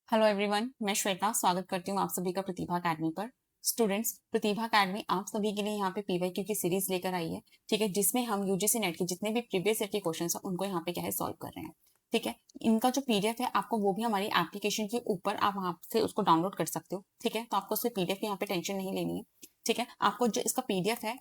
Hello everyone, मैं श्वेता स्वागत करती हूँ आप सभी का प्रतिभा अकेडमी पर। स्टूडेंट्स, प्रतिभा अकेडमी आप सभी के लिए यहाँ पे पीवाईक्यू की सीरीज लेकर आई है, ठीक है, जिसमें हम यूजीसी नेट के जितने भी प्रीवियस ईयर के क्वेश्चंस हैं उनको यहाँ पे क्या है सॉल्व कर रहे हैं। ठीक है, इनका जो पीडीएफ है आपको वो भी हमारी एप्लीकेशन के ऊपर आप वहाँ से उसको डाउनलोड कर सकते हो। ठीक है, तो आपको उससे पीडीएफ की यहाँ पे टेंशन नहीं लेनी है। ठीक है, आपको जो इसका पीडीएफ है,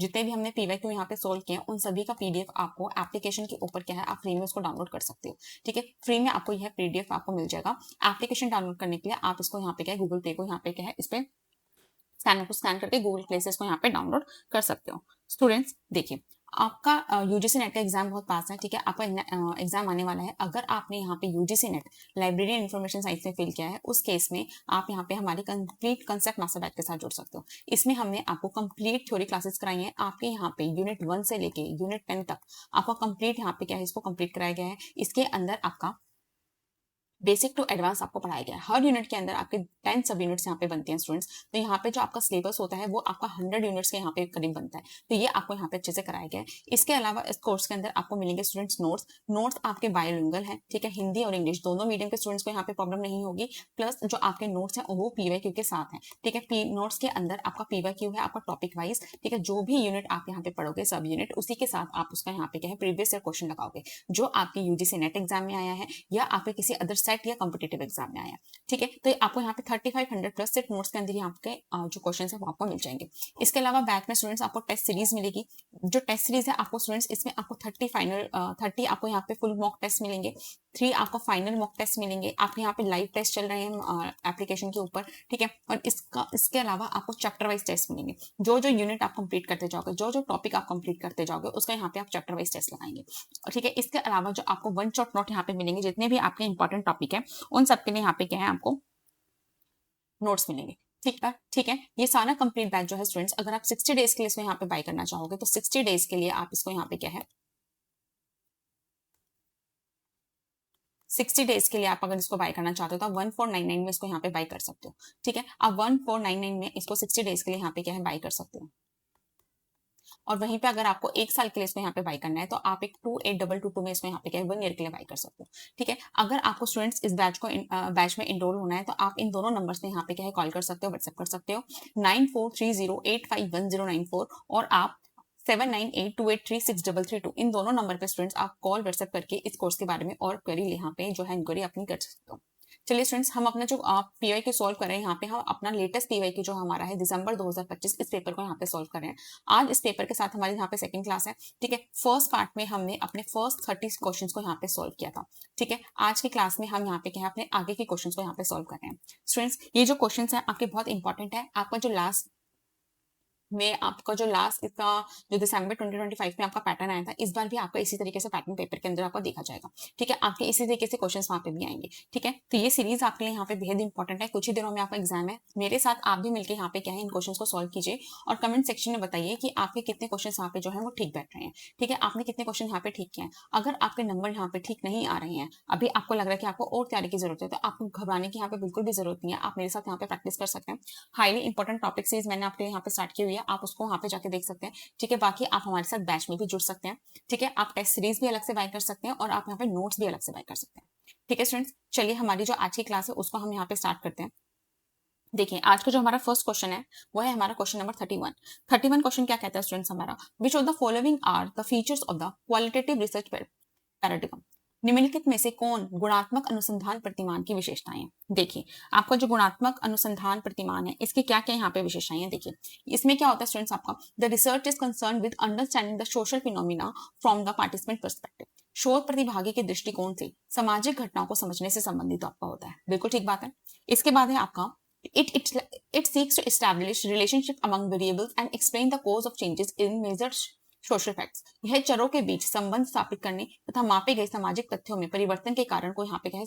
जितने भी हमने पीवाईक्यू यहाँ पे सोल्व किए हैं उन सभी का पीडीएफ आपको एप्लीकेशन के ऊपर क्या है आप फ्री में उसको डाउनलोड कर सकते हो। ठीक है, फ्री में आपको यह पीडीएफ आपको मिल जाएगा। एप्लीकेशन डाउनलोड करने के लिए आप इसको यहाँ पे क्या है गूगल पे को यहाँ पे क्या है इस पे स्कैन करके गूगल प्ले से इसको यहाँ पे डाउनलोड कर सकते हो। स्टूडेंट्स देखिए, आपका यूजीसी नेट का एग्जाम बहुत पास है। ठीक है, आपका एग्जाम आने वाला है। अगर आपने यहाँ पे UGC net library and information science में फिल किया है, उस केस में आप यहाँ पे हमारी कंप्लीट कंसेप्ट मास्टर बैच के साथ जुड़ सकते हो। इसमें हमने आपको कंप्लीट थ्योरी क्लासेस कराई हैं। आपके यहाँ पे यूनिट 1 से लेके यूनिट 10 तक आपका कंप्लीट यहाँ पे क्या है इसको कंप्लीट कराया गया है। इसके अंदर आपका बेसिक टू एडवांस आपको पढ़ाया गया है। हर यूनिट के अंदर आपके 10 सब यूनिट्स यहाँ पे बनती हैं स्टूडेंट्स। तो यहाँ पे जो आपका सिलेबस होता है वो आपका 100 यूनिट्स के यहाँ पे करीब बनता है। तो ये आपको यहाँ पे अच्छे से कराया गया है। इसके अलावा इस कोर्स के अंदर आपको मिलेंगे स्टूडेंट्स नोट्स आपके बायोलिंगुअल है। ठीक है, हिंदी और इंग्लिश दोनों मीडियम के स्टूडेंट्स को यहाँ पे प्रॉब्लम नहीं होगी। प्लस जो आपके नोट्स है वो पीवाईक्यू के साथ है। ठीक है, नोट्स के अंदर आपका पीवाईक्यू है आपका टॉपिक वाइज। ठीक है, जो भी यूनिट आप यहाँ पे पढ़ोगे सब यूनिट उसी के साथ आप उसका यहाँ पे क्या है प्रीवियस ईयर क्वेश्चन लगाओगे, जो आपके यूजीसी नेट एग्जाम में आया है या आपके किसी अदर सेट या कॉम्पिटेटिव एग्जाम में आया। ठीक है, तो आपको यहाँ पे 3500 प्लस सेट नोट्स के अंदर ही आपके जो क्वेश्चंस है वो आपको मिल जाएंगे। इसके अलावा बैच में स्टूडेंट्स आपको टेस्ट सीरीज मिलेगी। जो टेस्ट सीरीज है आपको स्टूडेंट्स इसमें आपको 30 आपको यहाँ पे फुल मॉक टेस्ट मिलेंगे, 3 आपको फाइनल मॉक टेस्ट मिलेंगे। आपके यहाँ पे लाइव टेस्ट चल रहे हैं एप्लीकेशन के ऊपर। ठीक है, और इसके अलावा आपको चैप्टर वाइज टेस्ट मिलेंगे। जो जो यूनिट आप कंप्लीट करते जाओगे, जो जो टॉपिक आप कंप्लीट करते जाओगे उसका यहाँ पे आप चैप्टर वाइज टेस्ट लगाएंगे। ठीक है, इसके अलावा जो आपको वन शॉट नोट यहाँ पे मिलेंगे, जितने भी आपके इंपॉर्टेंट टॉपिक है उन सबके लिए यहाँ पे क्या है आपको नोट्स मिलेंगे। ठीक है, ये सारा कंप्लीट बैच जो है स्टूडेंट्स, अगर आप 60 डेज के लिए इसको यहाँ पे बाय करना चाहोगे तो 60 डेज के लिए आप इसको यहाँ पे क्या है 60 डेज के लिए आप अगर इसको बाय करना चाहते हो तो आप 1499 में इसको यहाँ पे बाय कर सकते हो। ठीक है, आप 1499 में इसको 60 डेज के लिए यहाँ पे क्या है बाय कर सकते हो। और वहीं पे अगर आपको 1 साल के लिए इसको यहाँ पे बाय करना है तो आप एक 2822 में इसको यहाँ पे क्या है 1 ईयर के लिए बाय कर सकते हो। ठीक है, अगर आपको स्टूडेंट्स इस बैच में इनरोल होना है तो आप इन दोनों नंबर से यहाँ पे क्या है कॉल कर सकते हो, व्हाट्सएप कर सकते हो 9430851094 और आप 7982836332 इन दोनों नंबर पे स्टूडेंट्स आप कॉल व्हाट्सएप करके इस कोर्स के बारे में और क्वेरी यहाँ पे जो है इंक्वायरी अपनी कर सकते हो। चलिए स्टूडेंट्स, हम अपना जो पीवाईक्यू सॉल्व कर रहे हैं यहाँ पे हम अपना लेटेस्ट पीवाईक्यू जो हमारा है दिसंबर 2025 इस पेपर को यहाँ पे सॉल्व कर रहे हैं। आज इस पेपर के साथ हमारे यहाँ पे सेकंड क्लास है। ठीक है, फर्स्ट पार्ट में हमने अपने फर्स्ट 30 क्वेश्चंस को यहाँ पे सॉल्व किया था। ठीक है, आज की क्लास में हम यहाँ पे क्या है अपने आगे के क्वेश्चंस को यहाँ पे सॉल्व कर रहे हैं। स्टूडेंट्स, ये जो क्वेश्चंस है आपके बहुत इंपॉर्टेंट है। आपका जो लास्ट में आपका जो लास्ट इसका जो दिसंबर 2025 में आपका पैटर्न आया था, इस बार भी आपका इसी तरीके से पैटर्न पेपर के अंदर आपको देखा जाएगा। ठीक है, आपके इसी तरीके से क्वेश्चंस वहां पे भी आएंगे। ठीक है, तो ये सीरीज आपके लिए यहाँ पे बेहद इंपॉर्टेंट है। कुछ ही दिनों में आपका एग्जाम है, मेरे साथ आप भी मिलकर यहाँ पे क्या है इन क्वेश्चन को सॉल्व कीजिए और कमेंट सेक्शन में बताइए कि आपके कितने क्वेश्चन यहाँ पे जो है वो ठीक बैठ रहे हैं। ठीक है, आपने कितने क्वेश्चन यहाँ पे ठीक किए हैं। अगर आपके नंबर यहाँ पे ठीक नहीं आ रहे हैं, अभी आपको लग रहा है कि आपको और तैयारी की जरूरत है, तो आपको घबराने की यहाँ पे बिल्कुल भी जरूरत नहीं है। आप मेरे साथ यहाँ पे प्रैक्टिस कर सकते हैं। हाईली इंपॉर्टेंट टॉपिक सीरीज मैंने आपके यहाँ पे स्टार्ट की हुई है, आप उसको वहाँ पे जाके देख सकते हैं। ठीक है, बाकी आप हमारे साथ बैच में भी जुड़ सकते हैं। ठीक है, आप टेस्ट सीरीज भी अलग से बाय कर सकते हैं और आप यहाँ पे नोट्स भी अलग से बाय कर सकते हैं। ठीक है स्टूडेंट्स, चलिए हमारी जो आज की क्लास है उसको हम यहाँ पे स्टार्ट करते हैं। देखिए, आज का जो हमारा फर्स्ट क्वेश्चन है वो है हमारा क्वेश्चन नंबर 31 क्वेश्चन क्या कहता है स्टूडेंट्स हमारा, which of the following are the features of the qualitative research paradigm. निम्नलिखित में से कौन गुणात्मक अनुसंधान प्रतिमान की विशेषताएं हैं। देखिए, आपका जो गुणात्मक अनुसंधान प्रतिमान है इसकी क्या क्या यहाँ पे विशेषताएं हैं। देखिए, इसमें क्या होता है स्टूडेंट्स आपका, the research is concern with understanding the social phenomena from the participant perspective. शोध प्रतिभागी के दृष्टिकोण से सामाजिक घटनाओं को समझने से संबंधित आपका होता है। बिल्कुल ठीक बात है। इसके बाद है आपका it seeks to establish relationship among variables and explain the cause of changes in measured social facts. यह चरों के बीच संबंध स्थापित करने तथा मापे गए सामाजिक तथ्यों में परिवर्तन के कारण को यहाँ पे क्या है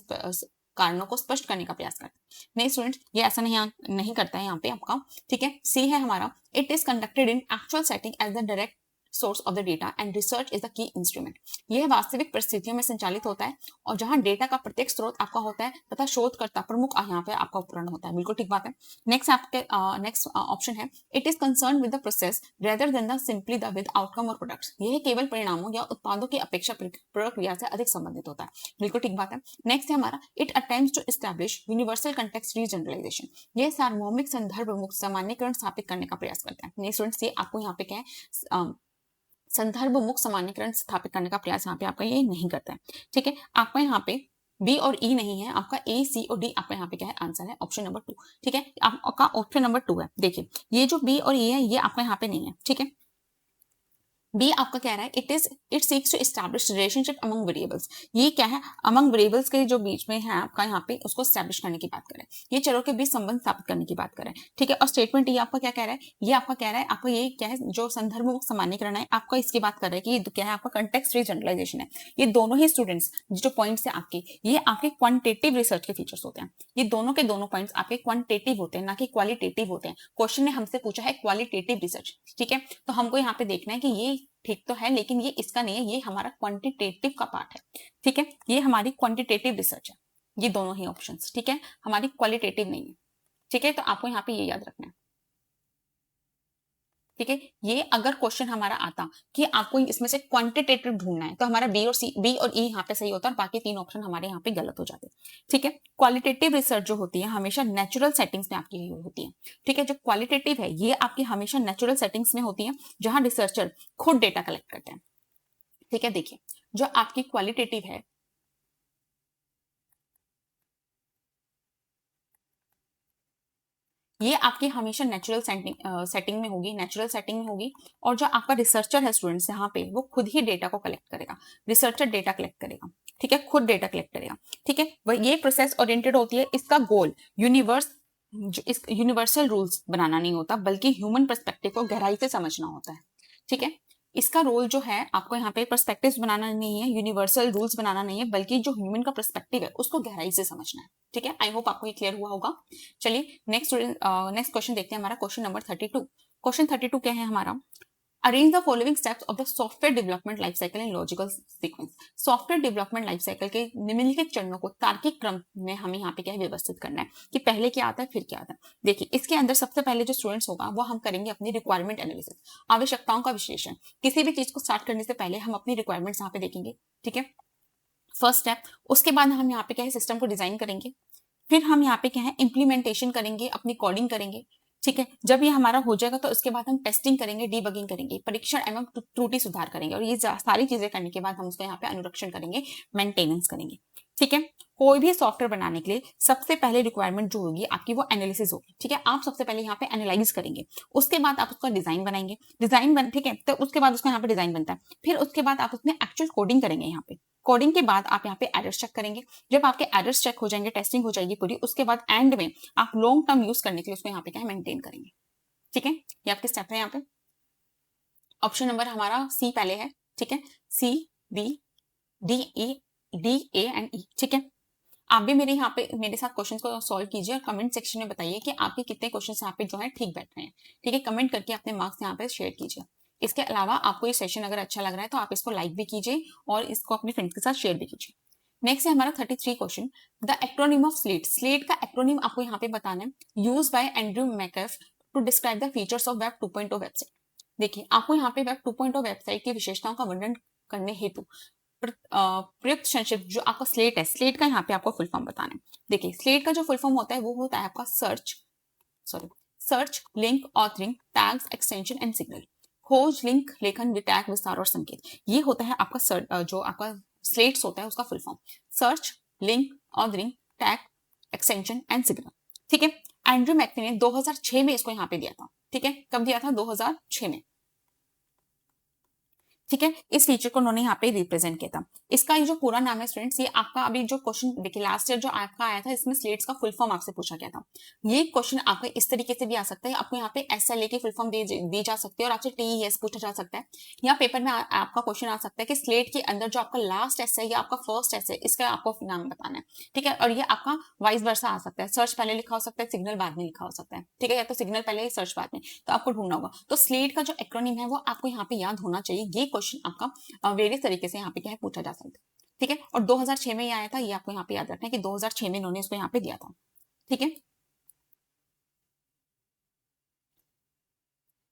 कारणों को स्पष्ट करने का प्रयास करता है। नहीं स्टूडेंट्स, ये ऐसा नहीं करता है यहाँ पे आपका। ठीक है, सी है हमारा, it is conducted in actual setting as the direct source of the data and research is the key instrument. यह वास्तविक परिस्थितियों में संचालित होता है और जहां डेटा का प्रत्येक स्रोत आपका होता है तथा शोधकर्ता प्रमुख यहाँ पे आपका उपकरण होता है। बिल्कुल ठीक बात है। नेक्स्ट आपके नेक्स्ट ऑप्शन है it is concern with the process rather than the simply the with outcome और प्रोडक्ट्स। यह केवल परिणामों या उत्पादों की अपेक्षा प्रक्रिया से अधिक संबंधित होता है। बिल्कुल ठीक बात है। नेक्स्ट है हमारा it attempts to establish universal context free generalisation. यह सार्वभौमिक संदर्भ मुक्त सामान्यीकरण स्थापित करने का प्रयास करता है। नहीं स्टूडेंट्स, ये आपको यहाँ पे क्या है, संदर्भ मुक्त सामान्यीकरण स्थापित करने का प्रयास यहाँ पे आपका ये नहीं करता है। ठीक है, आपका यहाँ पे बी और ई नहीं है, आपका ए सी और डी आपका यहाँ पे क्या है, आंसर है ऑप्शन नंबर 2। ठीक है, आपका ऑप्शन नंबर 2 है। देखिए ये जो बी और ए है ये आपका यहाँ पे नहीं है। ठीक है, बी आपका कह रहा है it seeks to establish relationship among variables. ये क्या है, अमंग वेरिएबल्स के जो बीच में है आपका यहाँ पे उसको एस्टैब्लिश करने की बात करें, ये चरों के बीच संबंध स्थापित करने की बात करें। ठीक है, और स्टेटमेंट ये आपका क्या कह रहा है, ये आपका कह रहा है आपका ये क्या है, जो संदर्भ मुक्त सामान्यीकरण है आपका इसकी बात कर रहा है कि ये क्या है, आपका कंटेक्स्ट फ्री जनरलाइजेशन है। ये दोनों ही स्टूडेंट्स जो पॉइंट्स है आपके, ये आपके क्वांटिटेटिव रिसर्च के फीचर्स होते हैं। ये दोनों के दोनों पॉइंट्स आपके क्वांटिटेटिव होते हैं, ना कि क्वालिटेटिव होते हैं। क्वेश्चन ने हमसे पूछा है क्वालिटेटिव रिसर्च। ठीक है, तो हमको यहाँ पे देखना है कि ये ठीक तो है लेकिन ये इसका नहीं है, ये हमारा क्वांटिटेटिव का पार्ट है। ठीक है, ये हमारी क्वांटिटेटिव रिसर्च है, ये दोनों ही ऑप्शंस। ठीक है, हमारी क्वालिटेटिव नहीं है। ठीक है, तो आपको यहाँ पे ये याद रखना है। ठीक है, ये अगर क्वेश्चन हमारा आता कि आपको इसमें से क्वांटिटेटिव ढूंढना है तो हमारा बी और ई यहाँ पे सही होता है और बाकी 3 ऑप्शन हमारे यहाँ पे गलत हो जाते हैं। ठीक है, क्वालिटेटिव रिसर्च जो होती है हमेशा नेचुरल सेटिंग्स में आपकी होती है। ठीक है, जो क्वालिटेटिव है ये आपकी हमेशा नेचुरल सेटिंग्स में होती है जहां रिसर्चर खुद डेटा कलेक्ट करते हैं। ठीक है, देखिए जो आपकी क्वालिटेटिव है ये आपकी हमेशा नेचुरल सेटिंग में होगी, नेचुरल सेटिंग में होगी। और जो आपका रिसर्चर है स्टूडेंट्स यहाँ पे वो खुद ही डेटा को कलेक्ट करेगा, रिसर्चर डेटा कलेक्ट करेगा। ठीक है, खुद डेटा कलेक्ट करेगा। ठीक है, ये प्रोसेस ओरिएंटेड होती है, इसका गोल इस यूनिवर्सल रूल्स बनाना नहीं होता बल्कि ह्यूमन पर्सपेक्टिव को गहराई से समझना होता है। ठीक है, इसका रोल जो है आपको यहाँ पे पर्सपेक्टिव्स बनाना नहीं है, यूनिवर्सल रूल्स बनाना नहीं है, बल्कि जो ह्यूमन का पर्सपेक्टिव है उसको गहराई से समझना है। ठीक है, आई होप आपको ये क्लियर हुआ होगा। चलिए नेक्स्ट क्वेश्चन देखते हैं, हमारा क्वेश्चन नंबर 32। क्वेश्चन 32 क्या है हमारा, arrange the following steps of the software development life cycle in logical sequence. Software development life cycle के निम्नलिखित चरणों को तार्किक क्रम में हमें यहाँ पे क्या है व्यवस्थित करना है कि पहले क्या आता है फिर क्या आता है। देखिए इसके अंदर सबसे पहले जो स्टूडेंट्स होगा वो हम करेंगे अपनी रिक्वायरमेंट एनालिसिस, आवश्यकताओं का विश्लेषण। किसी भी चीज को स्टार्ट करने से पहले हम अपनी रिक्वायरमेंट्स यहाँ पे देखेंगे। ठीक है, फर्स्ट स्टेप। उसके बाद हम यहाँ पे क्या है, सिस्टम को डिजाइन करेंगे। फिर हम यहाँ पे क्या है, इंप्लीमेंटेशन करेंगे, अपनी कोडिंग करेंगे। ठीक है, जब ये हमारा हो जाएगा तो उसके बाद हम टेस्टिंग करेंगे, डीबगिंग करेंगे, परीक्षण एवं त्रुटि सुधार करेंगे। और ये सारी चीजें करने के बाद हम उसका यहाँ पे अनुरक्षण करेंगे, मेंटेनेंस करेंगे। ठीक है, कोई भी सॉफ्टवेयर बनाने के लिए सबसे पहले रिक्वायरमेंट जो होगी आपकी वो एनालिसिस होगी। ठीक है, आप सबसे पहले यहाँ पे एनालाइज करेंगे, उसके बाद आप उसका डिजाइन बनाएंगे, ठीक है, तो उसके बाद उसका यहाँ पे डिजाइन बनता है। फिर उसके बाद आप उसमें एक्चुअल कोडिंग करेंगे। यहाँ पे कोडिंग के बाद आप यहाँ पे एरर्स चेक करेंगे। जब आपके एरर्स चेक हो जाएंगे, टेस्टिंग हो जाएगी पूरी, उसके बाद एंड में आप लॉन्ग टर्म यूज करने के लिए उसको यहाँ पे क्या है, मेंटेन करेंगे। ठीक है, ये आपके स्टेप है। यहाँ पे ऑप्शन नंबर हमारा सी पहले है। ठीक है, C B D A and E. ठीक है, आप भी मेरे यहाँ पे मेरे साथ क्वेश्चंस को सॉल्व कीजिए और कमेंट सेक्शन में बताइए कि आपके कितने क्वेश्चंस यहाँ पे जो है ठीक बैठ रहे हैं। ठीक है, कमेंट करके अपने मार्क्स यहाँ पे शेयर कीजिए। इसके अलावा आपको ये सेशन अगर अच्छा लग रहा है तो आप इसको लाइक भी कीजिए और इसको अपने फ्रेंड्स के साथ शेयर भी कीजिए। नेक्स्ट है हमारा 33 question, the acronym of slate. Slate का एक्रोनिम आपको यहाँ पे बताना है, used by Andrew McAfee to describe the features of web 2.0 website. देखिए आपको यहाँ पे वेब 2.0 वेबसाइट की विशेषताओं का वर्णन करने हेतु प्रयुक्त संक्षिप्त जो आपका स्लेट है, स्लेट का यहाँ पे आपको फुल फॉर्म बताना है। देखिए स्लेट का जो फुल फॉर्म होता है वो होता है आपका search, link, authoring, tags, extension and signal. खोज, लिंक, लेखन, टैग, विस्तार और संकेत, ये होता है आपका जो आपका स्लेट्स होता है उसका full form. Search, link, authoring, tag, extension and signal. ठीक है, एंड्रयू मैकफी ने 2006 में इसको यहाँ पे दिया था। ठीक है, कब दिया था, 2006 में। ठीक है, इस फीचर को उन्होंने यहाँ पे रिप्रेजेंट किया था। इसका ये जो पूरा नाम है स्टूडेंट्स, ये आपका अभी जो क्वेश्चन देखिए लास्ट ईयर जो आपका आया था, इसमें स्लेट्स का फुल फॉर्म आपसे पूछा गया था। ये क्वेश्चन आपका इस तरीके से भी आ सकता है, आपको यहाँ पे SLA की फुल फॉर्म दी जा सकती है और आपसे TES पूछा जा सकता है। या पेपर में आपका क्वेश्चन आ सकता है कि स्लेट के अंदर जो आपका लास्ट एस है या आपका फर्स्ट एस है, इसका आपको नाम बताना है। ठीक है, और ये आपका वाइस वर्सा आ सकता है, सर्च पहले लिखा हो सकता है, सिग्नल बाद में लिखा हो सकता है। ठीक है, या तो सिग्नल पहले सर्च बाद में, तो आपको ढूंढना होगा। तो स्लेट का जो एक्रोनिम है वो आपको यहाँ पे याद होना चाहिए। ये क्वेश्चन आपका वेरियस तरीके से यहाँ पे क्या है पूछा जा सकता है। ठीक है, और 2006 में ये आया था, ये आपको यहाँ पे याद रखना है कि 2006 में इन्होंने इसको यहाँ पे दिया था। ठीक है,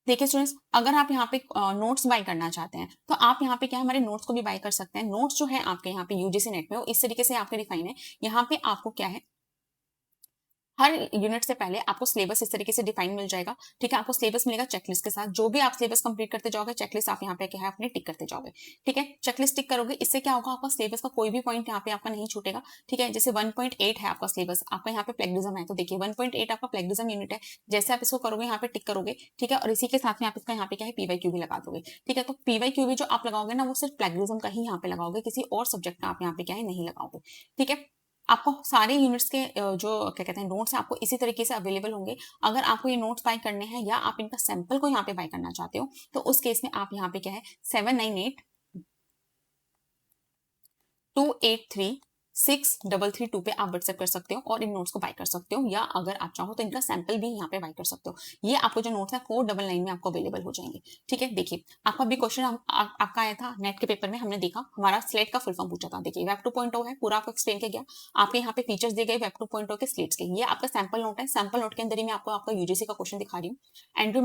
देखिए स्टूडेंट्स, अगर आप यहाँ पे नोट्स बाय करना चाहते हैं तो आप यहाँ पे क्या है हमारे नोट्स को भी बाय कर सकते हैं। नोट्स जो है आपके यहाँ पे यूजीसी नेट में वो इस तरीके से आपके डिफाइन है। यहाँ पे आपको क्या है, हर यूनिट से पहले आपको सिलेबस इस तरीके से डिफाइन मिल जाएगा। ठीक है, आपको सिलेबस मिलेगा चेकलिस्ट के साथ। जो भी आप सिलेबस कंप्लीट करते जाओगे, चेकलिस्ट आप यहाँ पे क्या है अपने टिक करते जाओगे। ठीक है, चेकलिस्ट टिक करोगे, इससे क्या होगा, आपका सिलेबस का कोई भी पॉइंट यहाँ पे आपका नहीं छूटेगा। ठीक है, जैसे 1.8 है आपका सिलेबस, आपका यहाँ पे प्लेगरिज्म है, तो देखिए 1.8 आपका प्लेगरिज्म यूनिट है। जैसे आप इसको करोगे, यहाँ पे टिक करोगे। ठीक है, और इसी के साथ में आप इसका यहाँ पे क्या है PYQ भी लगा दोगे। ठीक है, तो PYQ भी जो आप लगाओगे ना, वो सिर्फ प्लेगरिज्म का ही यहाँ पे लगाओगे, किसी और सब्जेक्ट का आप यहाँ पे क्या है नहीं लगाओगे। ठीक है, आपको सारे यूनिट्स के जो क्या कहते हैं नोट्स आपको इसी तरीके से अवेलेबल होंगे। अगर आपको ये नोट्स बाय करने हैं या आप इनका सैंपल को यहाँ पे बाय करना चाहते हो, तो उस केस में आप यहाँ पे क्या है 7982833632 पे आप व्हाट्सएप कर सकते हो और इन नोट्स को बाय कर सकते हो, या अगर आप चाहो तो इनका सैंपल भी यहाँ पे बाय कर सकते हो। ये आपको जो नोट्स है 499 में आपको अवेलेबल हो जाएंगे। ठीक है, देखिए आपका भी क्वेश्चन आपका आया था नेट के पेपर में, हमने देखा हमारा स्लेट का फुल फॉर्म पूछा था। देखिए वेब 2.0 है, पूरा आपको एक्सप्लेन किया गया। आपके यहाँ पे फीचर्स दिए गए वेब 2.0 के स्लेट्स के। ये आपका सैंपल नोट है, सैंपल नोट के अंदर ही मैं आपको आपका यूजीसी का क्वेश्चन दिखा रही हूँ। एंड्रू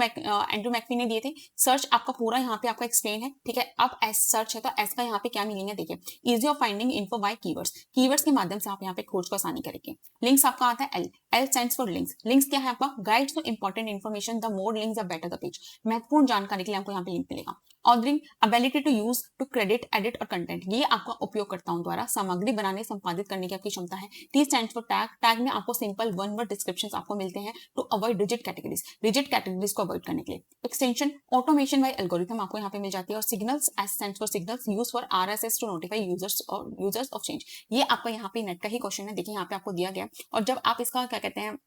मैकफी ने दिए थे। सर्च आपका पूरा यहाँ पे आपका एक्सप्लेन है। ठीक है, अब एस सर्च है तो एस का यहाँ पे क्या मीनिंग है, देखिए easy of finding info by keywords. Keywords के माध्यम से आप यहाँ पे खोज को आसानी करेंगे। लिंक्स आपका आता है L stands for links. Links क्या है आपका, guides to important information, the more links the better the page. महत्वपूर्ण जानकारी के लिए आपको यहाँ पे लिंक मिलेगा। Ordering, ability to use to credit edit और कंटेंट, ये आपका उपयोगकर्ताओं द्वारा सामग्री बनाने संपादित करने की आपकी क्षमता है। T stands for tag, tag में आपको सिंपल वन वर्ड डिस्क्रिप्शंस आपको मिलते हैं टू अवॉइड रिजिड कैटेगरीज को अवॉइड करने के लिए। एक्सटेंशन, ऑटोमेशन बाय एल्गोरिथम आपको यहाँ पे मिल जाती है। और signals, S stands for signals use for RSS to notify users of change. ये आपका यहाँ पे नेट का ही क्वेश्चन है। देखिए यहाँ पे आपको दिया गया, और जब आप इसका क्या कहते हैं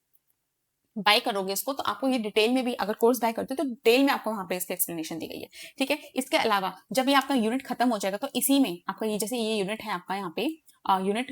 बाय करोगे इसको, तो आपको ये डिटेल में भी, अगर कोर्स बाय करते हो तो डिटेल में आपको वहां पे इसकी एक्सप्लेनेशन दी गई है। ठीक है, इसके अलावा जब ये आपका यूनिट खत्म हो जाएगा तो इसी में आपका ये जैसे ये यूनिट है आपका यहाँ पे यूनिट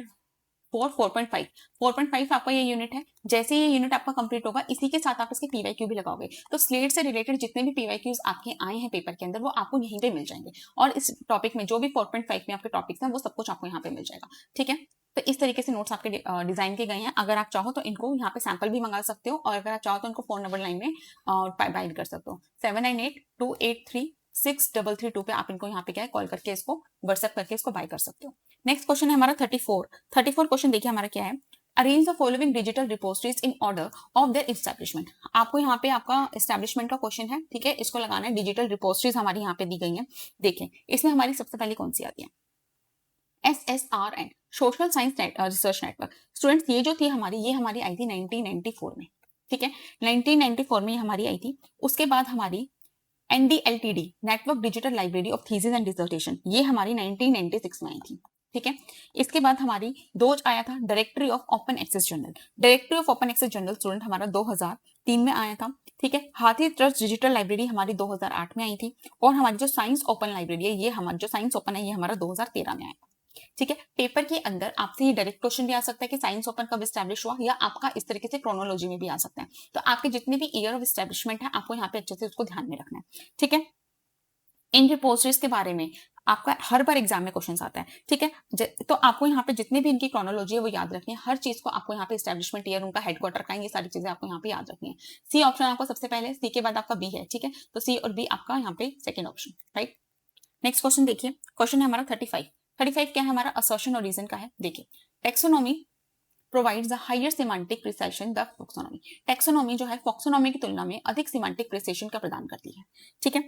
4.5 आपका ये यूनिट है। जैसे ये यूनिट आपका कंप्लीट होगा, इसी के साथ आप इसके PYQ भी लगाओगे, तो स्लेट से रिलेटेड जितने भी PYQs आपके आए हैं पेपर के अंदर, वो आपको यहीं पे मिल जाएंगे। और इस टॉपिक में जो भी 4.5 में आपके टॉपिक्स हैं, वो सब कुछ आपको यहाँ पे मिल जाएगा। ठीक है, तो इस तरीके से नोट्स आपके डिजाइन के गए हैं। अगर आप चाहो तो इनको यहाँ पे सैंपल भी मंगा सकते हो, और अगर आप चाहो तो इनको 4 नंबर लाइन में बाय कर सकते हो। 7982836332 पे आप इनको यहाँ पे क्या है कॉल करके इसको व्हाट्सएप करके इसको बाय कर सकते हो। नेक्स्ट क्वेश्चन है हमारा 34 क्वेश्चन। देखिए हमारा क्या है, arrange the following digital repositories in order of their establishment. आपको यहाँ पे आपका एस्टैब्लिशमेंट का क्वेश्चन है। ठीक है, इसको लगाना है। डिजिटल रिपोजिटरीज हमारी यहाँ पे दी गई है। देखें इसमें हमारी सबसे पहले कौन सी आती है, SSRN, social science research network. Students ये जो थी हमारी, ये हमारी आई थी 1994 में। ठीक है, 1994 में हमारी आई थी। उसके बाद हमारी NDLTD, network digital library of thesis and dissertation, ये हमारी 1996 में आई थी। ठीक है, इसके बाद हमारी DOJ आया था, directory of open access journal. Directory of open access journal student हमारा 2003 में आया था। ठीक है, हाथी ट्रस्ट डिजिटल लाइब्रेरी हमारी 2008 में आई थी। और हमारी जो साइंस ओपन लाइब्रेरी है, ये हमारा जो साइंस ओपन है, ये हमारा 2013 में आया था। ठीक है, पेपर के अंदर आपसे ये डायरेक्ट क्वेश्चन भी आ सकता है कि साइंस ओपन कब एस्टैब्लिश हुआ, या आपका इस तरीके से क्रोनोलॉजी में भी आ सकता है। तो आपके जितने भी ईयर ऑफ एस्टैब्लिशमेंट है, आपको यहाँ पे अच्छे से उसको ध्यान में रखना है। ठीक है, इन रिपोजिटरीज के बारे में आपका हर बार एग्जाम में क्वेश्चन आता है। ठीक है, तो आपको यहाँ पे जितने भी इनकी क्रोनोलॉजी है वो याद रखनी है। हर चीज को आपको यहाँ पे एस्टैब्लिशमेंट ईयर, उनका हेडक्वार्टर का, ये सारी चीजें आपको यहाँ पे याद रखनी है। सी ऑप्शन आपको सबसे पहले, सी के बाद आपका बी है। ठीक है, तो सी और बी आपका यहाँ पे second option, right. Next question देखिए, क्वेश्चन है हमारा 35 क्या है हमारा, असर्शन और रीजन का है। देखिए, taxonomy provides a higher semantic precision the folksonomy. Taxonomy जो है फॉक्सोनोमी की तुलना में अधिक सिमेंटिक प्रिसिशन का प्रदान करती है। ठीक है,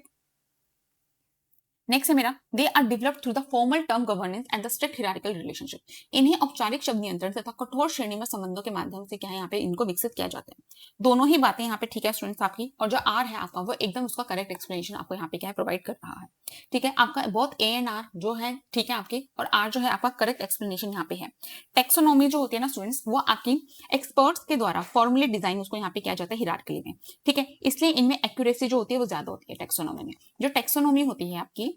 नेक्स्ट है मेरा, they are developed through the formal term governance and the strict hierarchical relationship. इन्हें औपचारिक शब्द नियंत्रण तथा कठोर श्रेणी में संबंधों के माध्यम से क्या है यहाँ पे इनको विकसित किया जाता है। दोनों ही बातें यहाँ पे ठीक है स्टूडेंट्स आपकी, और जो आर है आपका वो एकदम उसका करेक्ट एक्सप्लेनेशन आपको यहाँ पे क्या है प्रोवाइड कर रहा है। ठीक है, आपका बहुत ए एंड आर जो है ठीक है आपके, और आर जो है आपका करेक्ट एक्सप्लेनेशन यहाँ पे है। टेक्सोनॉमी जो होती है ना स्टूडेंट्स, वो आपकी एक्सपर्ट्स के द्वारा फॉर्मुले डिजाइन उसको यहाँ पे किया जाता है हिरार्किकली में। ठीक है, इसलिए इनमें एक्यूरेसी जो होती है वो ज्यादा होती है टेक्सोनॉमी में। जो टेक्सोनॉमी होती है आपकी,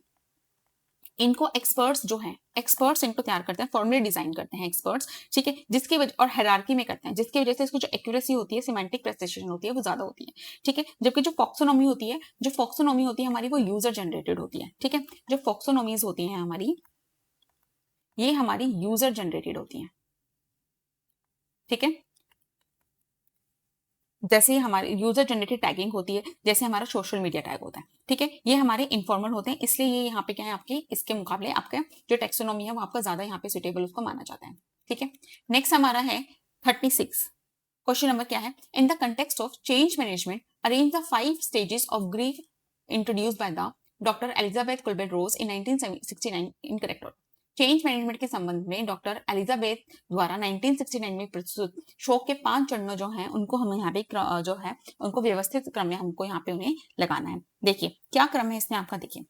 इनको एक्सपर्ट्स जो हैं, एक्सपर्ट्स इनको तैयार करते हैं, फॉर्मुले डिजाइन करते हैं एक्सपर्ट्स। ठीक है, जिसकी वजह और हायरार्की में करते हैं, जिसकी वजह से इसको जो एक्यूरेसी होती है, सिमेंटिक प्रेसिशन होती है वो ज्यादा होती है। ठीक है, जबकि जो फॉक्सोनॉमी होती है, जो फॉक्सोनॉमी होती है हमारी वो यूजर जनरेटेड होती है। ठीक है, जो फॉक्सोनॉमीज होती हैं हमारी, ये हमारी यूजर जनरेटेड होती हैं। ठीक है, जैसे हमारे यूजर जनरेटेड टैगिंग होती है, जैसे हमारा सोशल मीडिया टैग होता है। ठीक है, ये हमारे इनफॉर्मल होते हैं, इसलिए ये यहाँ पे क्या है आपके, इसके मुकाबले आपका जो टेक्सोनॉमी है वो आपका ज्यादा यहाँ पे सुटेबल उसको माना जाता है। ठीक है, नेक्स्ट हमारा है 36 क्वेश्चन नंबर क्या है, in the context of change management arrange the 5 stages of grief introduced by the doctor Elizabeth Kubler Ross in 1969 in correct order. Change management के संबंध में डॉक्टर एलिजाबेथ द्वारा 1969 में प्रस्तुत शोक के 5 चरणों जो हैं उनको हम यहाँ पे जो है उनको व्यवस्थित क्रम में हमको यहाँ पे उन्हें लगाना है। देखिए क्या क्रम है इसमें आपका, देखिए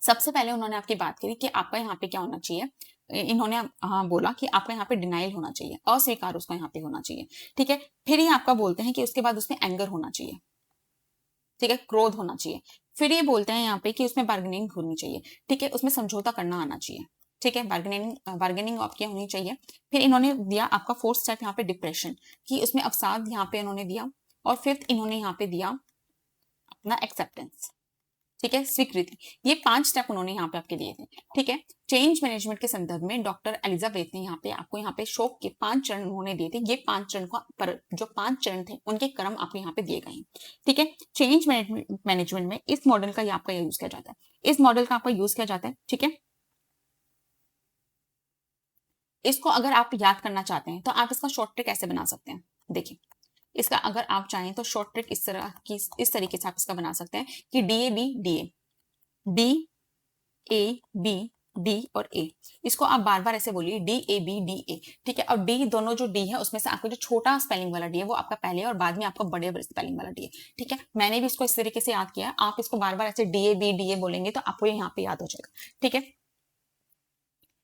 सबसे पहले उन्होंने आपकी बात करी कि आपका यहाँ पे क्या होना चाहिए, इन्होंने हाँ बोला कि आपका यहाँ पे डिनाइल होना चाहिए, अस्वीकार उसका यहाँ पे होना चाहिए। ठीक है, फिर ये आपका बोलते हैं कि उसके बाद उसमें एंगर होना चाहिए। ठीक है, क्रोध होना चाहिए। फिर ये बोलते हैं यहाँ पे कि उसमें बार्गेनिंग होनी चाहिए। ठीक है, उसमें समझौता करना आना चाहिए। ठीक है, बार्गेनिंग आपकी होनी चाहिए। फिर इन्होंने दिया आपका फोर्थ स्टेप यहाँ पे डिप्रेशन, कि उसमें अवसाद यहाँ पे इन्होंने दिया, और फिफ्थ इन्होंने यहाँ पे दिया अपना एक्सेप्टेंस। ठीक है, स्वीकृति। ये 5 स्टेप उन्होंने यहाँ पे आपके दिए थे। ठीक है, चेंज मैनेजमेंट के संदर्भ में डॉक्टर एलिजाबेथ ने यहाँ पे आपको यहाँ पे शोक के 5 चरण उन्होंने दिए थे। ये 5 चरण को पर जो 5 चरण थे उनके क्रम आपको यहाँ पे दिए गए हैं। ठीक है, चेंज मैनेजमेंट में इस मॉडल का आपका यूज किया जाता है, इस मॉडल का आपका यूज किया जाता है। ठीक है, इसको अगर आप याद करना चाहते हैं तो आप इसका शॉर्ट ट्रिक कैसे बना सकते हैं, देखिए इसका अगर आप चाहें तो शॉर्ट ट्रिक इस तरीके से आप इसका बना सकते हैं कि डी ए बी डी और ए, इसको आप बार बार ऐसे बोलिए D A B D A. ठीक है, और डी दोनों जो डी है उसमें से आपका जो छोटा स्पेलिंग वाला डी है वो आपका पहले है और बाद में आपका बड़े स्पेलिंग वाला डी है। ठीक है, मैंने भी इसको इस तरीके से याद किया, आप इसको बार बार ऐसे D A B D A बोलेंगे तो आपको यहाँ पे याद हो जाएगा। ठीक है,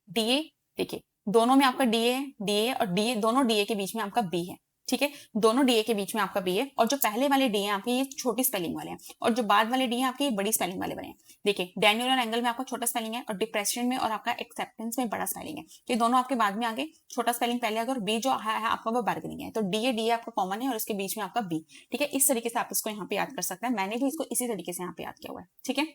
डी ए, देखिए दोनों में आपका डी ए और डी ए, दोनों डी ए के बीच में आपका बी है। ठीक है, दोनों डी ए के बीच में आपका बी है, और जो पहले वाले डी है आपके ये छोटी स्पेलिंग वाले हैं, और जो बाद वाले डी है आपके ये बड़ी स्पेलिंग वाले बने हैं। देखिए डैनियल एंगल में आपका छोटा स्पेलिंग है, और डिप्रेशन में और आपका एक्सेप्टेंस में बड़ा स्पेलिंग है। तो ये दोनों आपके बाद में आगे, छोटा स्पेलिंग पहले आगे, और बी जो है आपका वो बार्गेनिंग है। तो डी ए आपका कॉमन है और इसके बीच में आपका बी। ठीक है, इस तरीके से आप इसको यहाँ पे याद कर सकते हैं, मैंने भी इसको इसी तरीके से यहाँ पे याद किया हुआ है। ठीक है,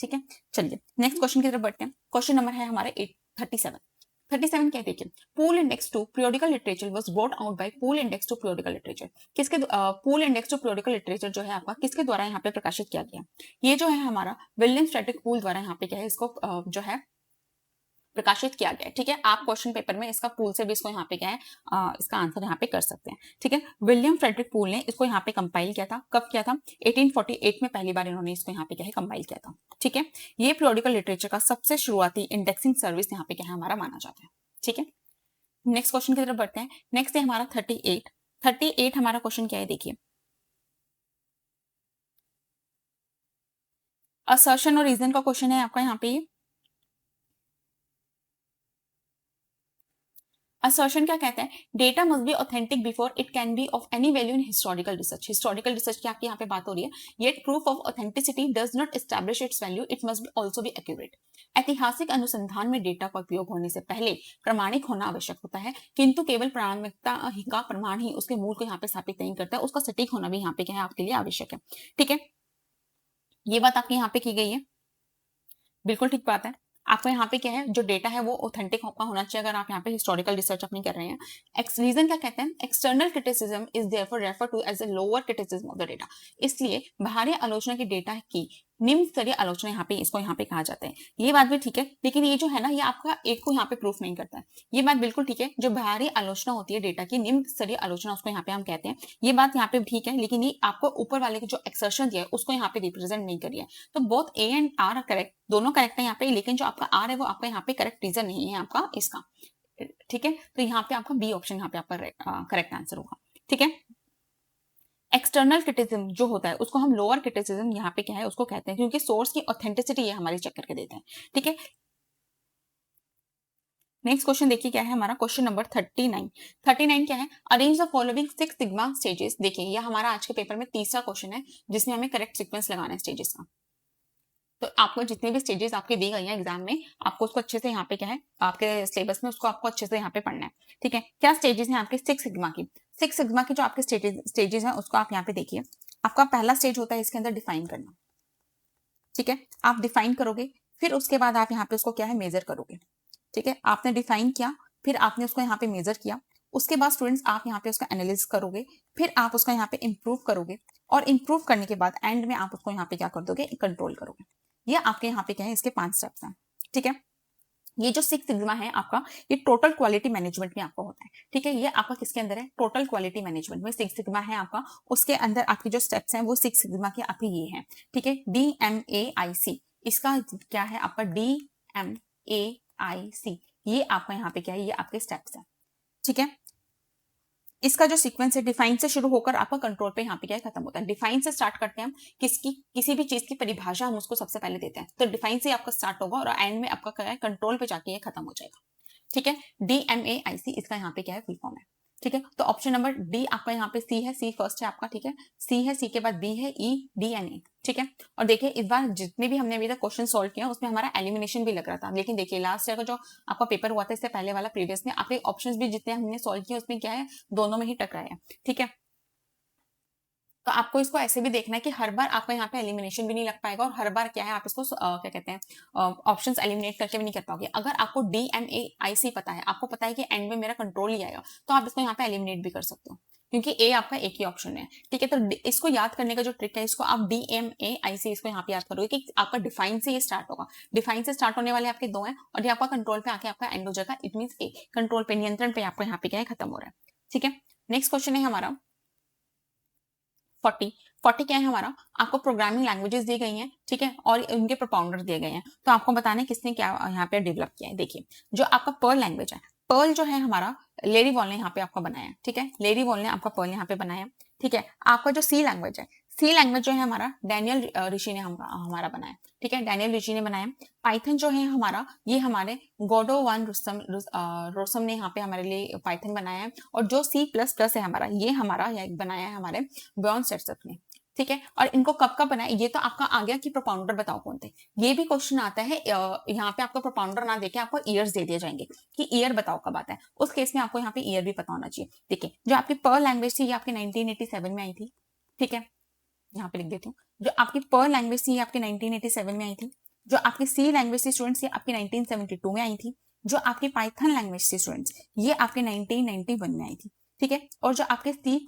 ठीक है, चलिए नेक्स्ट क्वेश्चन की तरफ बढ़ते हैं। क्वेश्चन नंबर है हमारा 37 क्या देखिए, Poole index to periodical literature was brought out by Poole index to periodical literature. किसके Poole index to periodical literature जो है आपका किसके द्वारा यहाँ पे प्रकाशित किया गया, ये जो है हमारा विलियम फ्रेडरिक पूल द्वारा यहाँ पे क्या है इसको जो है प्रकाशित किया गया है। ठीक है, आप क्वेश्चन पेपर में इसका पूल से भी इसको यहाँ पे क्या है इसका आंसर यहाँ पे कर सकते हैं। ठीक है, विलियम फ्रेडरिक पूल ने इसको यहाँ पे कंपाइल किया था, कब किया था, 1848 में पहली बार इन्होंने इसको यहाँ पे क्या है कंपाइल किया था। ठीक है, ये पीरियोडिकल लिटरेचर का सबसे शुरुआती इंडेक्सिंग सर्विस यहाँ पे क्या है हमारा माना जाता है। ठीक है, नेक्स्ट क्वेश्चन की तरफ बढ़ते हैं। नेक्स्ट है हमारा 38 हमारा क्वेश्चन क्या है, देखिए असर्शन और रीजन का क्वेश्चन है आपका यहाँ पे। असर्शन क्या कहते हैं, data must be authentic before it can be of any value in historical research. Historical research की आपकी यहाँ पे बात हो रही है, yet proof of authenticity does not establish it's value, it must also be accurate. ऐतिहासिक अनुसंधान में डेटा का उपयोग होने से पहले प्रमाणिक होना आवश्यक होता है, किंतु केवल प्रामाणिकता का प्रमाण ही उसके मूल को यहाँ पे स्थापित नहीं करता है, उसका सटीक होना भी यहाँ पे क्या है आपके लिए आवश्यक है। ठीक है, ये बात आपकी यहाँ पे की गई है, बिल्कुल ठीक बात है। आपको यहाँ पे क्या है, जो डेटा है वो ऑथेंटिक का होना चाहिए अगर आप यहाँ पे हिस्टोरिकल रिसर्च अपनी कर रहे हैं। रीजन क्या कहते हैं, external criticism is therefore refer to as a lower criticism of the data. इसलिए बाहरी आलोचना की डेटा की निम्न स्तरीय आलोचना यहाँ पे कहा जाता है। ये बात भी ठीक है, लेकिन ये जो है ना, ये आपका एक को यहाँ पे प्रूफ नहीं करता है। ये बात बिल्कुल ठीक है, जो बाहरी आलोचना होती है डेटा की, निम्न स्तरीय आलोचना, उसको यहाँ पे हम कहते हैं। ये बात यहाँ पे ठीक है, लेकिन ये आपको ऊपर वाले के जो एक्सर्शन दिया है उसको यहाँ पे रिप्रेजेंट नहीं करिए। तो both A and R are correct, दोनों करेक्ट है यहाँ पे, लेकिन जो आपका आर है वो आपका यहाँ पे करेक्ट रीजन नहीं है आपका इसका। ठीक है, तो यहाँ पे आपका बी ऑप्शन यहाँ पे आपका करेक्ट आंसर होगा। ठीक है, एक्सटर्नल क्रिटिसिज्म जो होता है उसको हम लोअर क्रिटिसिज्म यहाँ पे क्या है उसको कहते हैं, क्योंकि सोर्स की ऑथेंटिसिटी ये हमारी चेक करके देते हैं। ठीक है, नेक्स्ट क्वेश्चन देखिए क्या है हमारा, क्वेश्चन नंबर 39 क्या है, arrange the following 6 sigma stages. देखिए ये हमारा आज के पेपर में तीसरा क्वेश्चन है जिसमें हमें करेक्ट सीक्वेंस लगाना है स्टेजेस का। तो आपको जितने भी स्टेजेस आपके दी गई हैं एग्जाम में, आपको उसको अच्छे से यहाँ पे क्या है आपके सिलेबस में उसको आपको अच्छे से यहाँ पे पढ़ना है। ठीक है, क्या स्टेजेस हैं आपके 6 सिग्मा की। 6 सिग्मा की जो आपके स्टेजेस हैं उसको आप यहाँ पे देखिए। आपका पहला स्टेज होता है इसके अंदर डिफाइन करना। ठीक है, आप डिफाइन करोगे, फिर उसके बाद आप यहाँ पे उसको क्या है मेजर करोगे। ठीक है, आपने डिफाइन किया, फिर आपने उसको यहाँ पे मेजर किया, उसके बाद स्टूडेंट्स आप यहाँ पे उसका एनालिसिस करोगे, फिर आप उसका यहाँ पे इंप्रूव करोगे, और इंप्रूव करने के बाद एंड में आप उसको यहाँ पे क्या कर दोगे, कंट्रोल करोगे। ये आपके यहाँ पे क्या है इसके 5 स्टेप्स हैं। ठीक है, ये जो 6 सिग्मा है आपका, ये टोटल क्वालिटी मैनेजमेंट में आपका होता है। ठीक है, ये आपका किसके अंदर है, टोटल क्वालिटी मैनेजमेंट में 6 सिग्मा है आपका, उसके अंदर आपके जो स्टेप्स हैं वो 6 सिग्मा के आपके ये हैं। ठीक है, DMAIC, इसका क्या है आपका DMAIC, ये आपका यहाँ पे क्या है, ये आपके स्टेप्स हैं। ठीक है, इसका जो सीक्वेंस है डिफाइन से शुरू होकर आपका कंट्रोल पे यहाँ पे क्या है खत्म होता है। डिफाइन से स्टार्ट करते हैं हम, किसी भी चीज की परिभाषा हम उसको सबसे पहले देते हैं, तो डिफाइन से आपका स्टार्ट होगा और एंड में आपका क्या है कंट्रोल पे जाके ये खत्म हो जाएगा। ठीक है, DMAIC इसका यहाँ पे क्या है फुल फॉर्म है। ठीक है, तो ऑप्शन नंबर डी आपका यहाँ पे सी है, सी फर्स्ट है आपका। ठीक है, सी है, सी के बाद बी है, EDNA। ठीक है, और देखिए इस बार जितने भी हमने अभी तक क्वेश्चन सॉल्व किया उसमें हमारा एलिमिनेशन भी लग रहा था, लेकिन देखिए लास्ट ईयर का जो आपका पेपर हुआ था इससे पहले वाला प्रीवियस में, आपके ऑप्शंस भी जितने हमने सॉल्व किए उसमें क्या है दोनों में ही टकराए हैं। ठीक है, तो आपको इसको ऐसे भी देखना है कि हर बार आपको यहाँ पे एलिमिनेशन भी नहीं लग पाएगा, और हर बार क्या है आप इसको क्या कहते हैं ऑप्शंस एलिमिनेट करके भी नहीं कर पाओगे। अगर आपको DMAIC पता है, आपको पता है कि एंड में मेरा कंट्रोल ही आएगा, तो आप इसको यहाँ पे एलिमिनेट भी कर सकते हो, क्योंकि ए आपका एक ही ऑप्शन है। ठीक है, तो इसको याद करने का जो ट्रिक है, इसको आप DMAIC इसको यहाँ पे याद करोगे कि आपका डिफाइन से ये स्टार्ट होगा। डिफाइन से स्टार्ट होने वाले आपके 2 हैं, और ये आपका कंट्रोल पे आके आपका एंड हो जाएगा। इट मीन ए कंट्रोल पे, नियंत्रण पे आपको यहाँ पे क्या है खत्म हो रहा है। ठीक है, नेक्स्ट क्वेश्चन है हमारा 40 क्या है हमारा, आपको प्रोग्रामिंग लैंग्वेजेस दी गई हैं। ठीक है, और उनके प्रोपाउंडर दिए गए हैं, तो आपको बताना है किसने क्या यहाँ पे डेवलप किया है। देखिए जो आपका पर्ल लैंग्वेज है, पर्ल जो है हमारा लेरी वॉल ने यहाँ पे आपका बनाया है। ठीक है, लेरी वॉल ने आपका पर्ल यहाँ पे बनाया। ठीक है, आपका जो सी लैंग्वेज है, सी लैंग्वेज जो है हमारा डैनियल ऋषि ने हमारा बनाया। ठीक है, डैनियल ऋषि ने बनाया। पाइथन जो है हमारा, ये हमारे गोडो वन रोसम ने यहाँ पे हमारे लिए पाइथन बनाया है। और जो C++ है हमारा, ये हमारा बनाया है हमारे बॉर्न सेट्सअप ने। ठीक है, और इनको कब कब बनाया, ये तो आपका आ गया कि प्रोपाउंडर बताओ कौन थे। ये भी क्वेश्चन आता है यहाँ पे आपको प्रोपाउंडर ना देके आपको ईयर्स दे दिए जाएंगे कि ईयर बताओ कब आता है। उस केस में आपको यहाँ पे ईयर भी पता होना चाहिए। देखिए जो आपकी पर्ल लैंग्वेज थी ये आपकी 1987 में आई थी। ठीक है, यहाँ पे लिख देती हूँ, जो आपकी पर्ल लैंग्वेज थी ये आपकी 1987 में आई थी। जो आपकी सी लैंग्वेज थी स्टूडेंट्स ये आपकी 1972 में आई थी। जो आपकी पाइथन लैंग्वेज थी स्टूडेंट्स ये आपके 1991 में आई थी। ठीक है, और जो आपके C++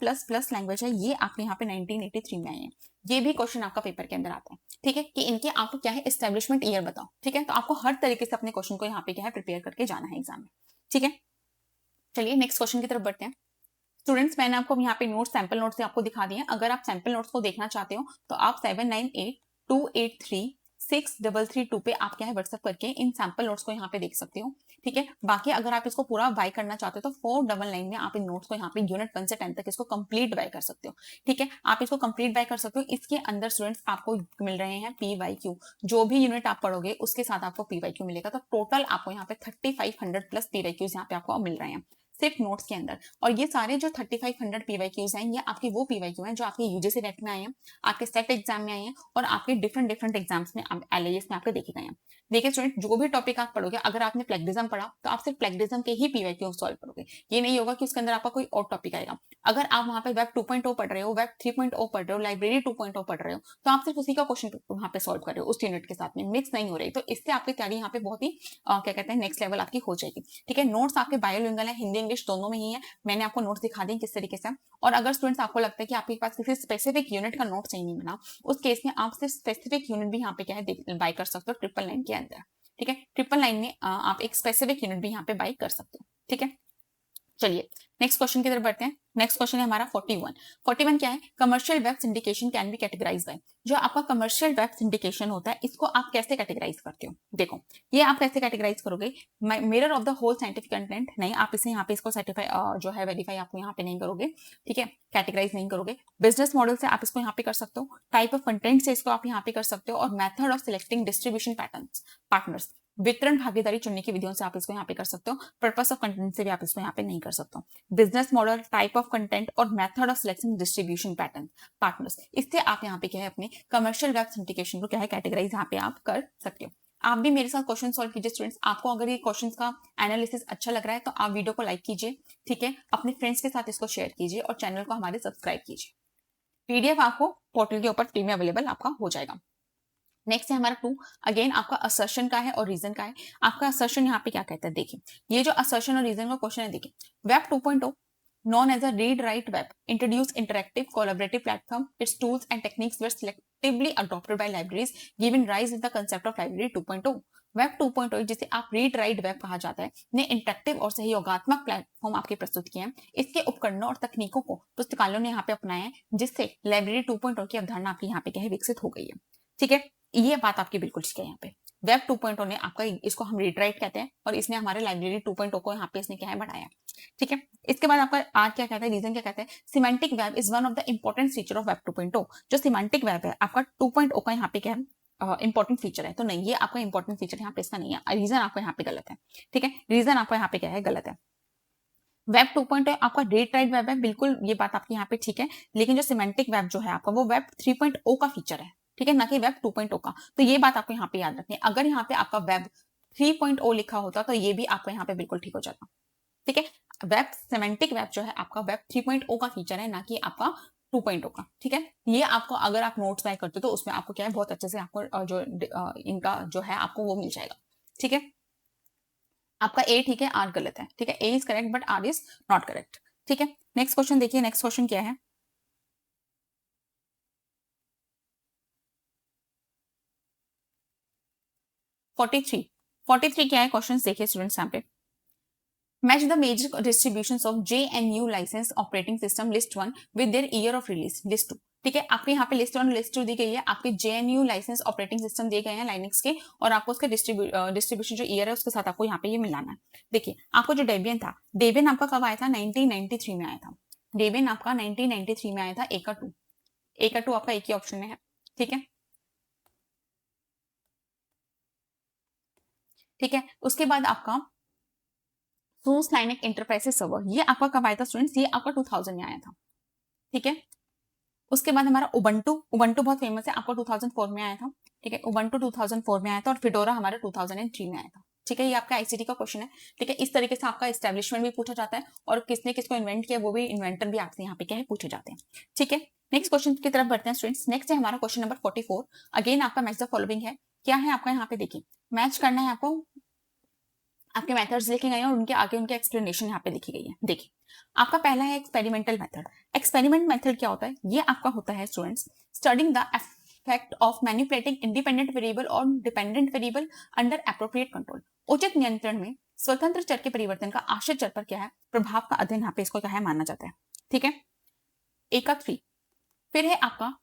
लैंग्वेज है ये आपके यहाँ पे 1983 में आई है। ये भी क्वेश्चन आपका पेपर के अंदर आता है। ठीक है, कि इनके आपको क्या है एस्टेब्लिशमेंट ईयर बताओ। ठीक है, तो आपको हर तरीके से अपने क्वेश्चन को यहाँ पे क्या है प्रिपेयर करके जाना है एग्जाम में। ठीक है, चलिए नेक्स्ट क्वेश्चन की तरफ बढ़ते हैं। स्टूडेंट्स मैंने आपको यहाँ पे नोट्स सैंपल नोट्स से आपको दिखा दिए हैं। अगर आप सैंपल नोट्स को देखना चाहते हो तो आप 7982836332 पे आप क्या है व्हाट्सएप करके इन सैंपल नोट्स को यहाँ पे देख सकते हो। ठीक है, बाकी अगर आप इसको पूरा बाय करना चाहते हो तो 499 में आप इन नोट्स को यहाँ पे यूनिट 1 से 10 तक इसको कंप्लीट बाय कर सकते हो। ठीक है, आप इसको कंप्लीट बाय कर सकते हो। इसके अंदर स्टूडेंट्स आपको मिल रहे हैं PYQ, जो भी यूनिट आप पढ़ोगे उसके साथ आपको PYQ मिलेगा। तो टोटल आपको यहाँ पे 3500 प्लस PYQs यहाँ पे आपको मिल रहे हैं सिर्फ नोट्स के अंदर। और ये सारे जो 3500 PYQs हैं ये आपके वो PYQ हैं जो आपके यूजीसी नेट में आए हैं, आपके सेट एग्जाम में आए हैं, और आपके डिफरेंट एग्जाम्स में LIS में आपके देखे गए हैं। देखिए स्टूडेंट जो भी टॉपिक आप पढ़ोगे, अगर आपने प्लेगरिज्म पढ़ा तो आप सिर्फ प्लेगरिज्म के ही PYQ सॉल्व करोगे। ये नहीं होगा कि उसके अंदर आपका कोई और टॉपिक आएगा। अगर आप वहाँ पे वेब 2.0 पढ़ रहे हो, वेब 3.0 पढ़ रहे हो, लाइब्रेरी 2.0 पढ़ रहे हो, तो आप सिर्फ उसी का क्वेश्चन वहाँ पे सॉल्व कर रहे हो उस यूनिट के साथ में, मिक्स नहीं हो रही। तो इससे आपकी तैयारी यहाँ पे बहुत ही क्या कहते हैं नेक्स्ट लेवल आपकी हो जाएगी। ठीक है, नोट्स आपके बायोलिंगुअल है, हिंदी इंग्लिश इंग्लिश दोनों में ही है। मैंने आपको नोट्स दिखा दिए किस तरीके से। और अगर स्टूडेंट्स आपको लगता है कि आपके पास किसी स्पेसिफिक यूनिट का नोट सही नहीं बना, उस केस में आप सिर्फ स्पेसिफिक यूनिट भी यहाँ पे क्या है बाय कर सकते हो 999 के अंदर। ठीक है, 999 में आप एक स्पेसिफिक यूनिट भी यहाँ पे बाय कर सकते हो। ठीक है, चलिए नेक्स्ट क्वेश्चन की तरफ बढ़ते हैं। नेक्स्ट क्वेश्चन है हमारा 41 क्या है, commercial web syndication can be categorized by. जो आपका कमर्शियल वेब सिंडिकेशन होता है इसको आप कैसे कैटेगराइज करते हो। देखो ये आप कैसे कैटेगराइज करोगे, mirror of the whole scientific content नहीं, आप इसे यहाँ पे इसको सर्टिफाई जो है वेरीफाई आपको यहाँ पे नहीं करोगे। ठीक है, कैटेगराइज नहीं करोगे। बिजनेस मॉडल से आप इसको यहाँ पे कर सकते हो, टाइप ऑफ कंटेंट से इसको आप यहाँ पे कर सकते हो, और method of selecting distribution partners वितरण भागीदारी चुनने की विधियों से आप इसको यहाँ पे कर सकते हो। पर्पस ऑफ कंटेंट से भी आप इसको यहाँ पे नहीं कर सकते हो। Business model, type of content और method of selection distribution pattern partners, इससे आप यहाँ पे क्या है अपने कमर्शियल वेब सिंडिकेशन को क्या है कैटेगराइज यहाँ पे आप कर सकते हो। आप भी मेरे साथ क्वेश्चन सॉल्व कीजिए स्टूडेंट्स। आपको अगर ये क्वेश्चन का एनालिसिस अच्छा लग रहा है तो आप वीडियो को लाइक कीजिए। ठीक है, अपने फ्रेंड्स के साथ इसको शेयर कीजिए और चैनल को हमारे सब्सक्राइब कीजिए। पीडीएफ आपको पोर्टल के ऊपर फ्री में अवेलेबल आपका हो जाएगा। नेक्स्ट है हमारा 2, अगेन आपका असर्शन का है और रीजन का है। आपका असर्शन यहाँ पे क्या कहता है, देखिए ये जो असर्शन और रीजन का क्वेश्चन है, देखिए web 2.0 known as a read write web introduced interactive collaborative platform. Its tools and techniques were selectively adopted by libraries giving rise to the concept of library 2.0. Web 2.0 जिसे आप read write web कहा जाता है ने interactive और सहयोगात्मक platform आपके प्रस्तुत किए हैं। इसके उपकरणों और तकनीकों को पुस्तकालयों ने यहाँ पे अपनाया है, जिससे लाइब्रेरी 2.0 की अवधारणा आपकी यहाँ पे क्या है विकसित हो गई है। ठीक है, ये बात आपकी बिल्कुल ठीक है। यहाँ पे वेब 2.0 ने आपका, इसको हम रीड राइट कहते हैं, और इसने हमारे लाइब्रेरी 2.0 को यहाँ पे इसने क्या है बढ़ाया। ठीक है, इसके बाद आपका आर क्या कहता है, रीजन क्या कहता है, semantic web is one of the important feature of web 2.0। जो सिमेंटिक वेब है आपका 2.0 का यहाँ पे क्या है इंपॉर्टेंट फीचर है, तो नहीं ये आपका इंपॉर्टेंट फीचर यहाँ पे इसका नहीं है। रीजन आपको यहाँ पे गलत है। ठीक है, रीजन आपको यहाँ पे क्या है गलत है। वेब 2.0 आपका रीड राइट वेब है, बिल्कुल ये बात आपकी यहाँ पे ठीक है, लेकिन जो सिमेंटिक वेब जो है आपका वो वेब 3.0 का फीचर है। ठीक है, ना कि वेब 2.0 का। तो ये बात आपको यहाँ पे याद रखनी है। अगर यहाँ पे आपका वेब 3.0 लिखा होता तो ये भी आपको यहाँ पे बिल्कुल ठीक हो जाता। ठीक है, वेब सिमेंटिक वेब जो है आपका वेब 3.0 का फीचर है, ना कि आपका 2.0 का। ठीक है, ये आपको अगर आप नोट्स बाय करते हो तो उसमें आपको क्या है बहुत अच्छे से आपको जो इनका जो है आपको वो मिल जाएगा। ठीक है, आपका ए ठीक है, आर गलत है। ठीक है, A is correct but R is not correct. ठीक है, नेक्स्ट क्वेश्चन देखिए। नेक्स्ट क्वेश्चन क्या है, 43 क्या है क्वेश्चन देखिए स्टूडेंट्स यहाँ पे। Match the major distributions of JNU license operating system list 1 with their year of release list 2। ठीक है, आपके यहाँ पे लिस्ट 1 लिस्ट 2 दी गई है, आपके JNU लाइसेंस ऑपरेटिंग सिस्टम दिए गए हैं लाइनक्स के, और आपको उसका डिस्ट्रीब्यूशन जो ईयर है उसके साथ आपको यहाँ पे ये मिलाना है। देखिए आपको जो डेबियन था, डेबियन आपका कब आया था, 1993 में आया था। डेबियन आपका 1993 में आया था। ए का टू आपका एक ही ऑप्शन में है। ठीक है, ठीक है, उसके बाद आपका सूस लाइनक इंटरप्राइजेस सर्वर, ये आपका कब आया था स्टूडेंट्स, ये आपका 2000 में आया था। ठीक है, उसके बाद हमारा उबंटू बहुत फेमस है, आपका 2004 में आया था। ठीक है, उबंटू 2004 में आया था, और फिडोरा हमारा 2003 में आया था। ठीक है, ये आपका आईसीटी का क्वेश्चन है। ठीक है, इस तरीके से आपका एस्टेब्लिशमेंट भी पूछा जाता है, और किसने किसको इन्वेंट किया वो भी इन्वेंटर भी आपसे यहाँ पे क्या है पूछे जाते हैं। ठीक है, नेक्स्ट क्वेश्चन की तरफ बढ़ते हैं स्टूडेंट्स। नेक्स्ट है हमारा क्वेश्चन नंबर 44। अगेन आपका मैच द फॉलोइंग है। क्या है आपका यहाँ पे देखिए, मैच करना है आपको, आपके मेथड्स लिखे गए हैं और उनके आगे उनके एक्सप्लेनेशन यहाँ पे लिखी गई है। देखिए आपका पहला है एक्सपेरिमेंटल मेथड। एक्सपेरिमेंट मेथड क्या होता है, ये आपका होता है students studying the effect of manipulating independent variable और dependent variable under appropriate control. उचित नियंत्रण में स्वतंत्र चर के परिवर्तन का आश्रित चर पर क्या है प्रभाव का अध्ययन यहाँ पे इसको क्या है माना जाता है। ठीक है, एक का 3। फिर है आपका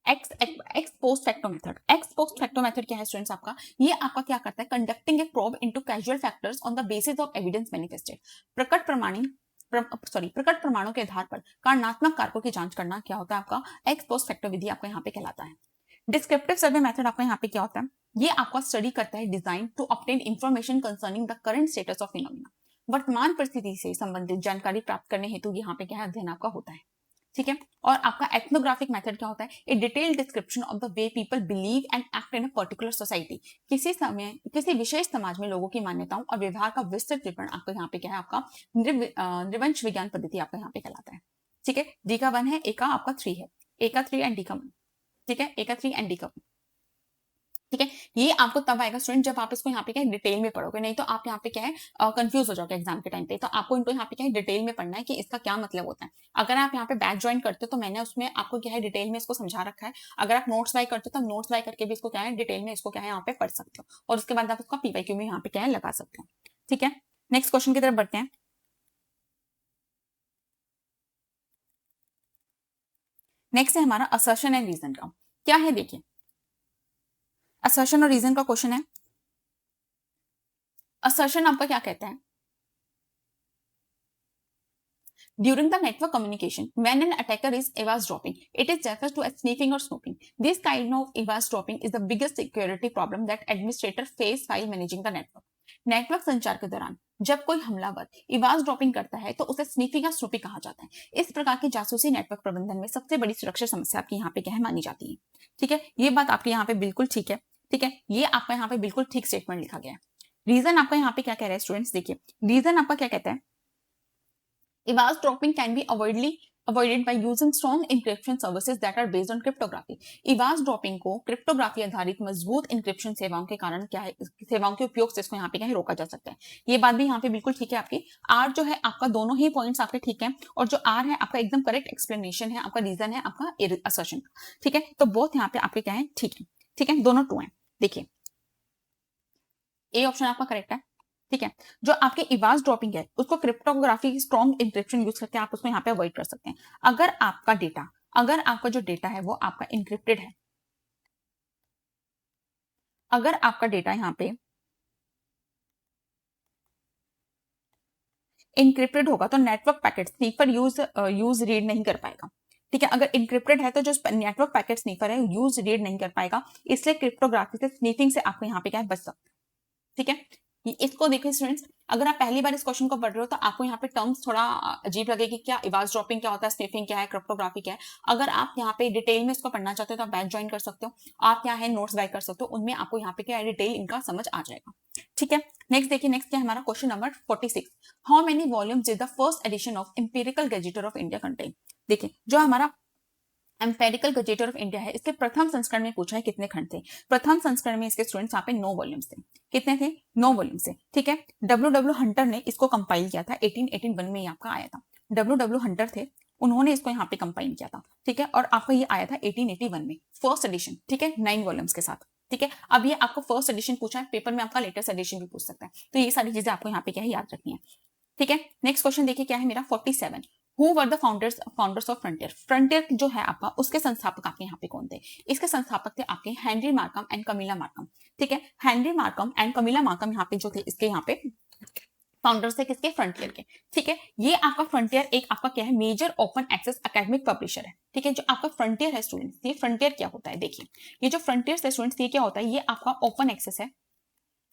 x post facto method. X post facto method क्या है स्टूडेंट्स आपका, ये आपका क्या करता है, conducting A probe into casual factors on the basis of evidence manifested. प्रकट प्रमाणों के आधार पर कारणात्मक कारकों की जांच करना क्या होता है आपका एक्स पोस्ट फैक्टो विधि आपको यहाँ पे कहलाता है। डिस्क्रिप्टिव सर्वे मेथड आपका यहाँ पे क्या होता है, ये आपका स्टडी करता है design to obtain information concerning the current status of phenomena. वर्तमान परिस्थिति से संबंधित जानकारी प्राप्त करने हेतु यहाँ पे क्या है अध्ययन आपका होता है। ठीक है, और आपका एथनोग्राफिक मेथड क्या होता है, ए detailed description of the way people believe and act in a particular society. किसी विशेष समाज में लोगों की मान्यताओं और व्यवहार का विस्तृत विवरण आपको यहाँ पे क्या है आपका नृवंश विज्ञान पद्धति आपका यहाँ पे कहलाता है। ठीक है, डी का 1 है, ए का आपका 3 है, ए का 3 एंड डी का 1। ठीक है, ए का 3 एंड डी का 1। ठीक है, ये आपको तब आएगा स्टूडेंट जब आप इसको यहाँ पे क्या है डिटेल में पढ़ोगे, नहीं तो आप यहाँ पे क्या है कंफ्यूज हो जाओगे एग्जाम के टाइम पे। तो आपको इनको यहाँ पे क्या है डिटेल में पढ़ना है कि इसका क्या मतलब होता है। अगर आप यहाँ पे बैच ज्वाइन करते हो तो मैंने उसमें आपको क्या है डिटेल में इसको समझा रखा है। अगर आप नोट्स बाय करते हो तो नोट्स बाय करके भी इसको क्या है डिटेल में इसको क्या है यहाँ पे पढ़ सकते हो, और उसके बाद आप उसका पीवाईक्यू में यहाँ पे क्या है लगा सकते हो। ठीक है, नेक्स्ट क्वेश्चन की तरफ बढ़ते हैं। नेक्स्ट है हमारा असर्शन एंड रीजन का। क्या है देखिए, असर्शन और रीजन का क्वेश्चन है। असर्शन आपका क्या कहता है, during the network communication when an attacker is eavesdropping, it is referred to as sniffing or snooping. This kind of eavesdropping is the biggest security problem that administrator face while managing the network. Network संचार के दौरान जब कोई हमलावर इवाज dropping करता है तो उसे स्नीफिंग या स्नूपिंग कहा जाता है। इस प्रकार की जासूसी नेटवर्क प्रबंधन में सबसे बड़ी सुरक्षा समस्या आपकी यहाँ पे क्या है मानी जाती है। ठीक है, ये बात आपके यहाँ पे बिल्कुल ठीक है। ठीक है, ये आपका यहाँ पे बिल्कुल ठीक स्टेटमेंट लिखा गया है। रीजन आपका यहाँ पे क्या कह रहा है स्टूडेंट्स, देखिए रीजन आपका क्या कहता है, eavesdropping can be avoided by using strong encryption services that are based on cryptography. eavesdropping को क्रिप्टोग्राफी आधारित मजबूत इंक्रिप्शन सेवाओं के कारण क्या है, सेवाओं के उपयोग से इसको यहाँ पे क्या है रोका जा सकता है। ये बात भी यहाँ पे बिल्कुल ठीक है आपकी। आर जो है आपका दोनों ही पॉइंट्स आपके ठीक है, और जो आर है आपका एकदम करेक्ट एक्सप्लेनेशन है, आपका रीजन है आपका असर्शन। ठीक है, तो बोथ यहाँ पे आपके क्या है ठीक है। ठीक है, दोनों ट्रू है। देखिए ए ऑप्शन आपका करेक्ट है। ठीक है, जो आपके इवाज ड्रॉपिंग है उसको क्रिप्टोग्राफी स्ट्रॉन्ग इंक्रिप्शन यूज करके आप उसको यहाँ पे अवॉइड कर सकते हैं। अगर आपका जो डेटा है वो आपका इंक्रिप्टेड है, अगर आपका डेटा यहाँ पे इंक्रिप्टेड होगा तो network packet sniffer use read नहीं कर पाएगा। ठीक है, अगर इंक्रिप्टेड है तो जो नेटवर्क पैकेट स्नीफर है यूज रीड नहीं कर पाएगा, इसलिए क्रिप्टोग्राफी से स्नीफिंग से आपको यहाँ पे क्या है बच सकते। ठीक है, इसको देखिए स्टूडेंट्स, अगर आप पहली बार इस क्वेश्चन को पढ़ रहे हो तो आपको यहाँ पे टर्म्स थोड़ा अजीब लगेगी, क्या इवाज ड्रॉपिंग क्या होता है, स्निफिंग क्या है, क्रिप्टोग्राफी क्या है। अगर आप यहाँ पे डिटेल में इसको पढ़ना चाहते हो तो आप बैच ज्वाइन कर सकते हो, आप क्या है नोट्स बाय कर सकते हो, उनमें आपको यहाँ पे क्या डिटेल इनका समझ आ जाएगा। ठीक है, नेक्स्ट देखिए, नेक्स्ट क्या है हमारा question number 46। How many volumes is the first edition of empirical gazetteer of India contain. देखिए जो हमारा एम्पेरिकल गजेटर ऑफ इंडिया है इसके प्रथम संस्करण में पूछा है कितने खंड थे। प्रथम संस्करण में इसके स्टूडेंट्स यहाँ पे 9 वॉल्यूम्स थे। कितने थे, 9 वॉल्यूम्स थे। ठीक है, डब्ल्यू हंटर ने इसको कंपाइल किया था, 1881 में ही आपका आया था। डब्ल्यू हंटर थे, उन्होंने इसको यहाँ पे कंपाइल किया था। ठीक है, और आपका ये आया था 1881 में फर्स्ट एडिशन। ठीक है, 9 वॉल्यूम्स के साथ। ठीक है, अब ये आपको फर्स्ट एडिशन पूछा है, पेपर में आपका लेटेस्ट एडिशन भी पूछ सकता है, तो ये सारी चीजें आपको यहाँ पे क्या है याद रखनी है। ठीक है, नेक्स्ट क्वेश्चन देखिए क्या है मेरा 47। Who were the founders of Frontier? Frontier जो है आपका उसके संस्थापक आपके यहाँ पे कौन थे। इसके संस्थापक थे आपके हेनरी मार्कम एंड कमिला मार्कम। ठीक है, हेनरी मार्कम एंड कमिला मार्कम यहाँ पे जो थे इसके यहाँ पे फाउंडर्स थे किसके, फ्रंटियर के। ठीक है, ये आपका फ्रंटियर एक आपका क्या है major open access academic publisher है। ठीक है, जो आपका फ्रंटियर है स्टूडेंट्स, ये फ्रंटियर क्या होता है देखिए, ये जो फ्रंटियर है स्टूडेंट्स ये क्या होता है, ये आपका ओपन एक्सेस है।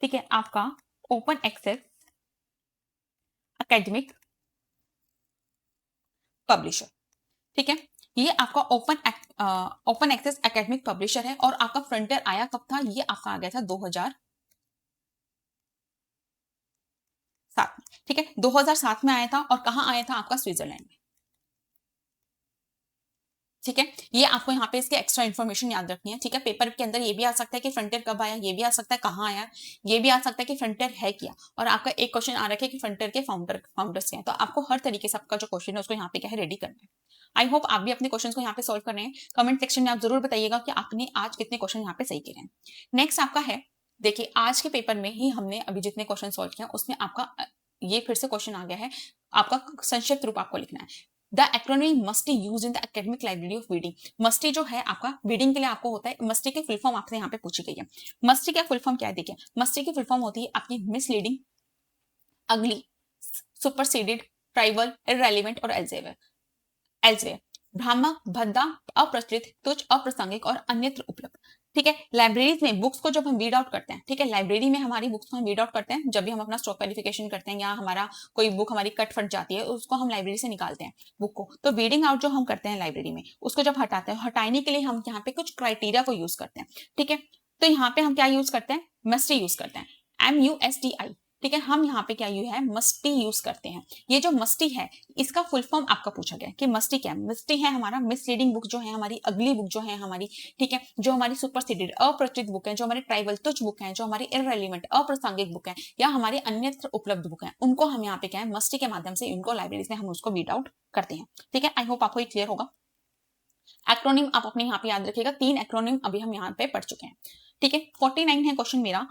ठीक है, आपका ओपन एक्सेस एकेडमिक पब्लिशर। ठीक है, ये आपका ओपन एक्सेस एकेडमिक पब्लिशर है, और आपका फ्रंटियर आया कब था, ये आपका आ गया था 2007। ठीक है, 2007 में आया था, और कहां आया था आपका स्विट्जरलैंड में। ठीक है, ये आपको यहाँ पे इसके एक्स्ट्रा इन्फॉर्मेशन याद रखनी है। ठीक है, पेपर के अंदर ये भी आ सकता है कि फ्रंटियर कब आया, ये भी आ सकता है कहाँ आया, ये भी आ सकता है कि फ्रंटियर है क्या, और आपका एक क्वेश्चन आ रखा है कि फ्रंटियर के फाउंडर्स क्या है। तो आपको हर तरीके से आपका जो क्वेश्चन है उसको यहाँ पे क्या है रेडी करना है। आई होप आप भी अपने क्वेश्चन को यहाँ पे सोल्व कर रहे हैं। कमेंट सेक्शन में आप जरूर बताइएगा कि आपने आज कितने क्वेश्चन यहाँ पे सही किए हैं। नेक्स्ट आपका है, देखिए आज के पेपर में ही हमने अभी जितने क्वेश्चन सोल्व किया उसमें आपका ये फिर से क्वेश्चन आ गया है, आपका संक्षिप्त रूप आपको लिखना है। The acronym MUSTIE use in the academic library of weeding. MUSTIE जो है आपका बीडिंग के लिए आपको होता है, मस्टी की फुल फॉर्म आपसे यहाँ पे पूछी गई है। मस्टी का फुल फॉर्म क्या है देखिए, मस्टी की फुल फॉर्म होती है आपकी मिसलीडिंग, अगली, सुपरसीडेड, ट्राइवल, इररेलेवेंट और एल्सेवियर, भ्रामक, भद्दा, अप्रचलित, तुच्छ, अप्रासंगिक और अन्यत्र उपलब्ध। ठीक है, लाइब्रेरीज में बुक्स को जब हम रीड आउट करते हैं, ठीक है, लाइब्रेरी में हमारी बुक्स को हम रीड आउट करते हैं जब भी हम अपना स्टॉक वेरिफिकेशन करते हैं, या हमारा कोई बुक हमारी कट फट जाती है उसको हम लाइब्रेरी से निकालते हैं बुक को, तो रीडिंग आउट जो हम करते हैं लाइब्रेरी में उसको जब हटाते हैं, हटाने के लिए हम यहाँ पे कुछ क्राइटेरिया को यूज करते हैं। ठीक है, तो यहाँ पे हम क्या यूज करते हैं, मस्टी यूज करते हैं, MUSTI। ठीक है, हम यहाँ पे क्या यू है मस्टी यूज करते हैं। ये जो मस्टी है इसका फुल फॉर्म आपका पूछा गया कि मस्टी क्या है। मस्टी है हमारा मिसलीडिंग बुक जो है, हमारी अगली बुक जो है हमारी, ठीक है, जो हमारी सुपरसीडेड अप्रचलित बुक है, जो हमारी ट्राइबल तुच्छ बुक है, जो हमारी इररेलेवेंट अप्रासंगिक बुक है या हमारे अन्यत्र उपलब्ध बुक है, उनको हम यहाँ पे क्या है मस्टी के माध्यम से इनको लाइब्रेरी में हम उसको वीड आउट करते हैं। ठीक है, आई होप आपको ये क्लियर होगा। एक्रोनिम आप अपने यहाँ पे याद रखिएगा, 3 एक्रोनिम अभी हम यहाँ पे पढ़ चुके हैं। ठीक है, 49 है क्वेश्चन मेरा।